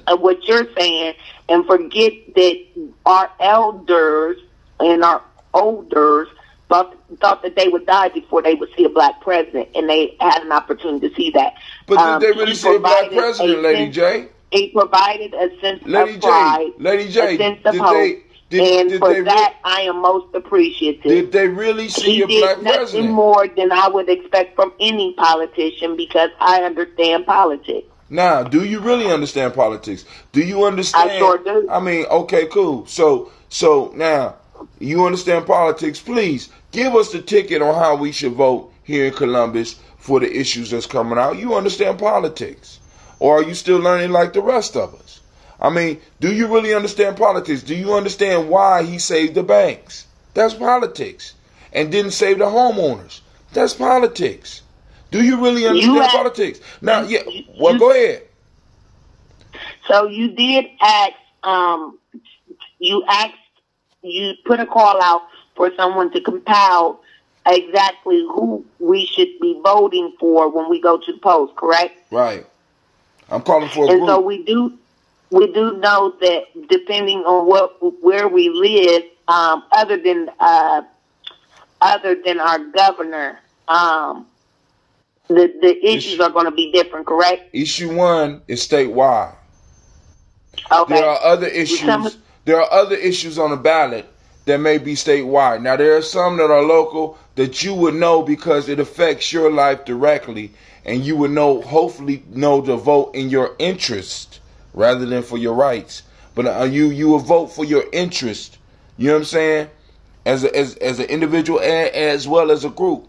of what you're saying and forget that our elders and our olders thought that they would die before they would see a black president, and they had an opportunity to see that. But did they really see a black president, Lady J? it provided a sense Lady of pride, Lady J, a sense of hope. And for that, I am most appreciative. Did they really see a black president? He did nothing more than I would expect from any politician because I understand politics. Now, do you really understand politics? Do you understand? I sure do. I mean, okay, cool. So now, you understand politics. Please, give us the ticket on how we should vote here in Columbus for the issues that's coming out. You understand politics. Or are you still learning like the rest of us? I mean, do you really understand politics? Do you understand why he saved the banks? That's politics. And didn't save the homeowners. That's politics. Do you really understand politics? Now, go ahead. So you did ask, you put a call out for someone to compile exactly who we should be voting for when we go to the polls, correct? Right. I'm calling for a and group. So we do know that depending on where we live, other than our governor, the issues are going to be different, correct? Issue 1 is statewide. Okay. There are other issues. There are other issues on the ballot that may be statewide. Now, there are some that are local that you would know because it affects your life directly, and you would hopefully know to vote in your interest rather than for your rights. But you will vote for your interest. You know what I'm saying? As an individual as well as a group.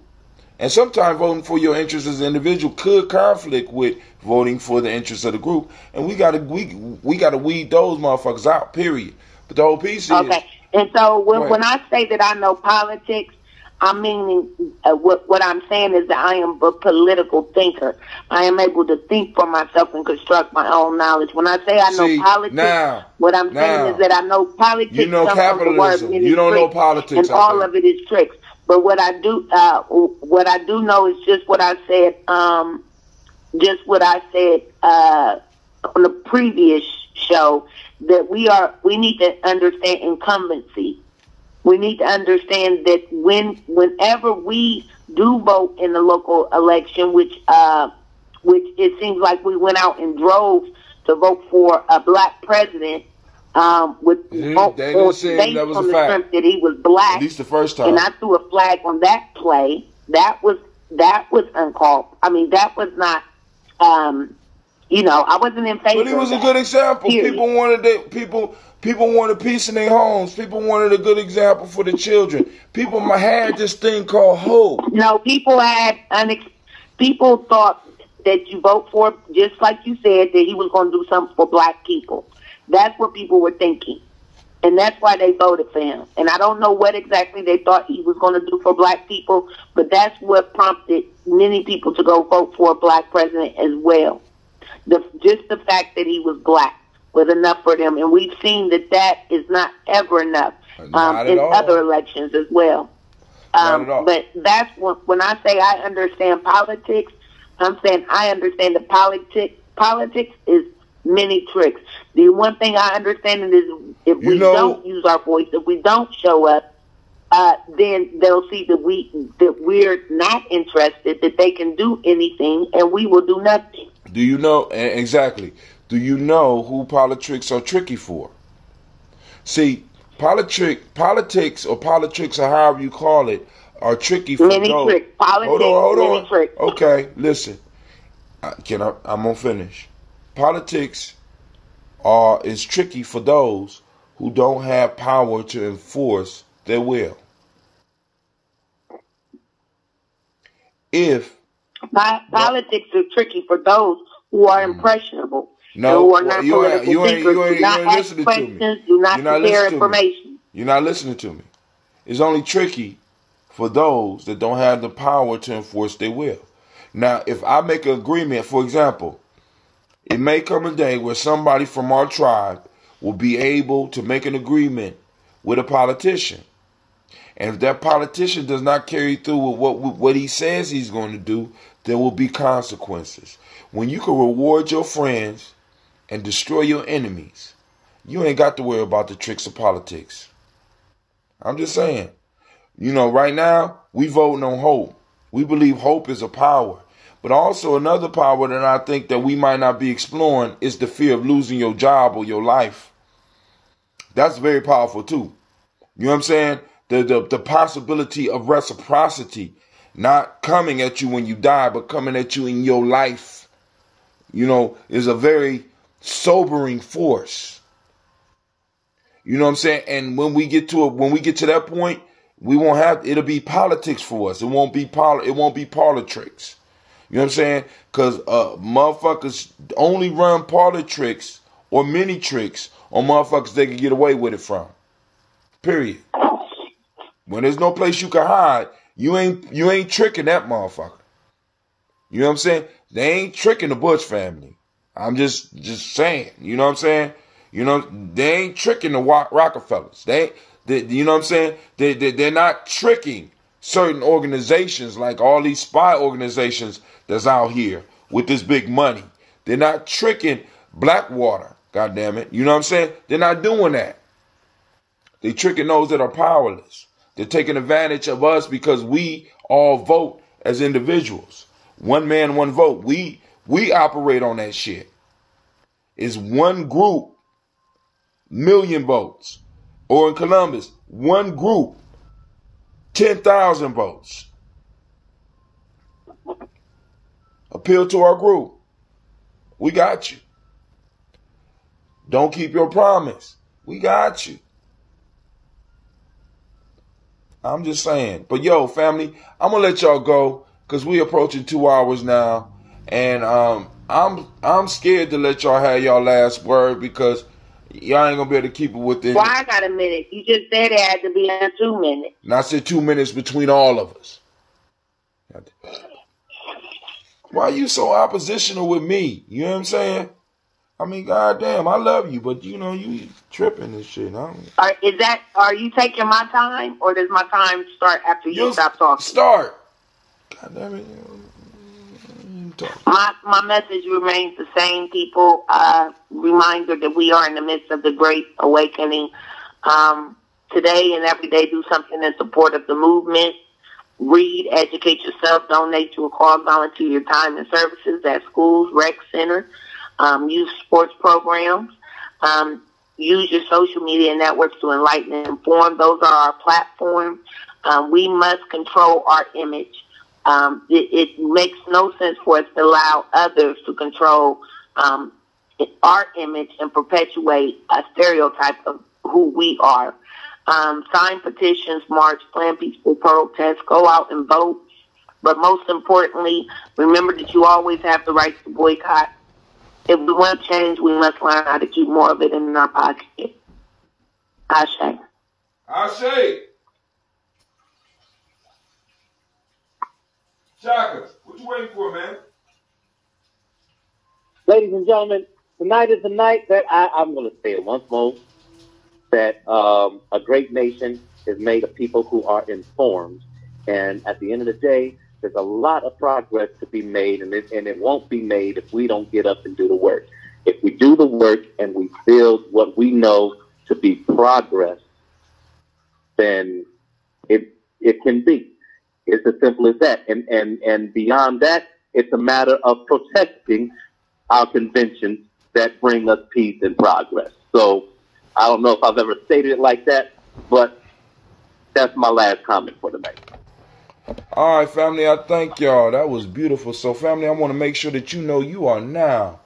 And sometimes voting for your interest as an individual could conflict with voting for the interest of the group. And we gotta weed those motherfuckers out, period. But the whole piece is... Okay. And so when I say that I know politics, I'm meaning what I'm saying is that I am a political thinker. I am able to think for myself and construct my own knowledge. When I say I know politics, what I'm saying is that I know politics. You know capitalism. You don't know politics. And all of it is tricks. But what I do know is just what I said. On the previous show, that we need to understand incumbency. We need to understand that whenever we do vote in the local election, which it seems like we went out in droves to vote for a black president, with based on the strength that he was black. At least the first time. And I threw a flag on that play. That was uncalled. I mean, that was not. I wasn't in favor. But it was a good example. Period. People wanted peace in their homes. People wanted a good example for the children. People had this thing called hope. No, people thought that you vote for, just like you said, that he was going to do something for black people. That's what people were thinking. And that's why they voted for him. And I don't know what exactly they thought he was going to do for black people, but that's what prompted many people to go vote for a black president as well. Just the fact that he was black was enough for them. And we've seen that is not ever enough in other elections as well. But that's when I say I understand politics, I'm saying I understand that politics is many tricks. The one thing I understand is if we don't use our voice, if we don't show up, then they'll see that we're not interested, that they can do anything, and we will do nothing. Do you know exactly? Do you know who politics are tricky for? See, politics or however you call it are tricky for many those. Tricks. Politics, hold on. Many tricks. Okay, listen. I'm gonna finish. Politics is tricky for those who don't have power to enforce their will. Politics are tricky for those who are impressionable. No, who are not political thinkers. Do not ask questions. Do not share information. You're not listening to me. It's only tricky for those that don't have the power to enforce their will. Now, if I make an agreement, for example, it may come a day where somebody from our tribe will be able to make an agreement with a politician. And if that politician does not carry through with what he says he's going to do, there will be consequences. When you can reward your friends and destroy your enemies, you ain't got to worry about the tricks of politics. I'm just saying. Right now, we voting on hope. We believe hope is a power. But also another power that I think that we might not be exploring is the fear of losing your job or your life. That's very powerful too. You know what I'm saying? The possibility of reciprocity not coming at you when you die, but coming at you in your life, is a very sobering force. You know what I'm saying? And when we get to that point, we won't have, it'll be politics for us. It won't be politics. You know what I'm saying? Because motherfuckers only run politics or mini tricks on motherfuckers they can get away with it from. Period. When there's no place you can hide, you ain't tricking that motherfucker. You know what I'm saying? They ain't tricking the Bush family. I'm just saying. You know what I'm saying? They ain't tricking the Rockefellers. You know what I'm saying? They're not tricking certain organizations like all these spy organizations that's out here with this big money. They're not tricking Blackwater. God damn it. You know what I'm saying? They're not doing that. They're tricking those that are powerless. They're taking advantage of us because we all vote as individuals. One man, one vote. We operate on that shit. It's one group, million votes. Or in Columbus, one group, 10,000 votes. Appeal to our group. We got you. Don't keep your promise. We got you. I'm just saying. But yo, family, I'm gonna let y'all go because we approaching 2 hours now, and I'm scared to let y'all have y'all last word because y'all ain't gonna be able to keep it within. Well, I got a minute. You just said it had to be in 2 minutes. And I said 2 minutes between all of us. Why you so oppositional with me? You know what I'm saying? I mean, goddamn, I love you, but you tripping and shit. Are you taking my time, or does my time start after you stop talking? Start. Goddamn it. My message remains the same, people. Reminder that we are in the midst of the Great Awakening. Today and every day, do something in support of the movement. Read, educate yourself, donate to a cause, volunteer your time and services at schools, rec centers. Use sports programs, use your social media networks to enlighten and inform. Those are our platforms. We must control our image. It makes no sense for us to allow others to control our image and perpetuate a stereotype of who we are. Sign petitions, march, plan peaceful protests, go out and vote. But most importantly, remember that you always have the right to boycott. If we want change, we must learn how to keep more of it in our pocket. Ashe. Ashe. Shaka, what you waiting for, man? Ladies and gentlemen, tonight is the night that I'm going to say it once more, that a great nation is made of people who are informed. And at the end of the day, there's a lot of progress to be made, and it won't be made if we don't get up and do the work. If we do the work and we build what we know to be progress, then it can be. It's as simple as that. And beyond that, it's a matter of protecting our conventions that bring us peace and progress. So I don't know if I've ever stated it like that, but that's my last comment for tonight. All right, family, I thank y'all. That was beautiful. So, family, I want to make sure that you know you are now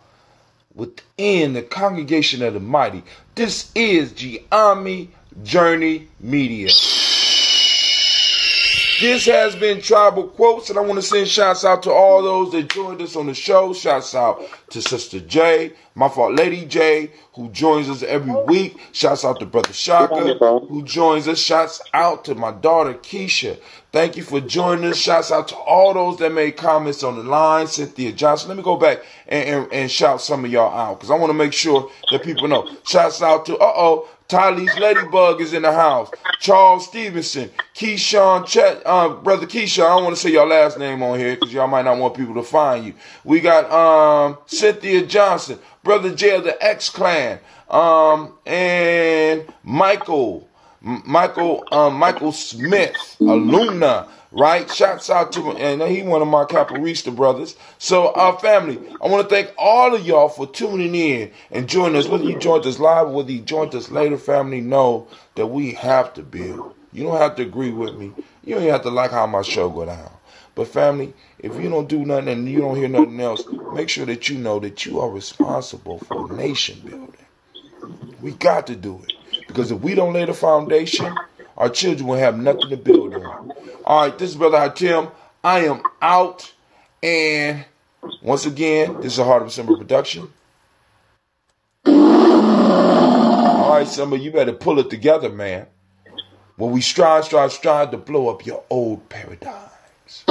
within the congregation of the mighty. This is Gye-Nyame Journey Media. This has been Tribal Quotes, and I want to send shouts out to all those that joined us on the show. Shouts out to Sister J, Lady J, who joins us every week. Shouts out to Brother Shaka, who joins us. Shouts out to my daughter Keisha. Thank you for joining us. Shouts out to all those that made comments on the line. Cynthia Johnson. Let me go back and shout some of y'all out, because I want to make sure that people know. Shouts out to, Tylee's Ladybug is in the house. Charles Stevenson, Keyshawn Brother Keyshawn, I don't want to say your last name on here because y'all might not want people to find you. We got Cynthia Johnson, Brother J of the X Clan, and Michael, Michael Smith, alumna, right? Shouts out to him, and he one of my Caparista brothers. So, family, I want to thank all of y'all for tuning in and joining us. Whether you joined us live or whether you joined us later, family, know that we have to build. You don't have to agree with me. You don't even have to like how my show go down. But family, if you don't do nothing and you don't hear nothing else, make sure that you know that you are responsible for nation building. We got to do it. Because if we don't lay the foundation, our children will have nothing to build on. All right, this is Brother Hatim. I am out. And once again, this is a Heart of Simba production. All right, Simba, you better pull it together, man. When we strive to blow up your old paradigms.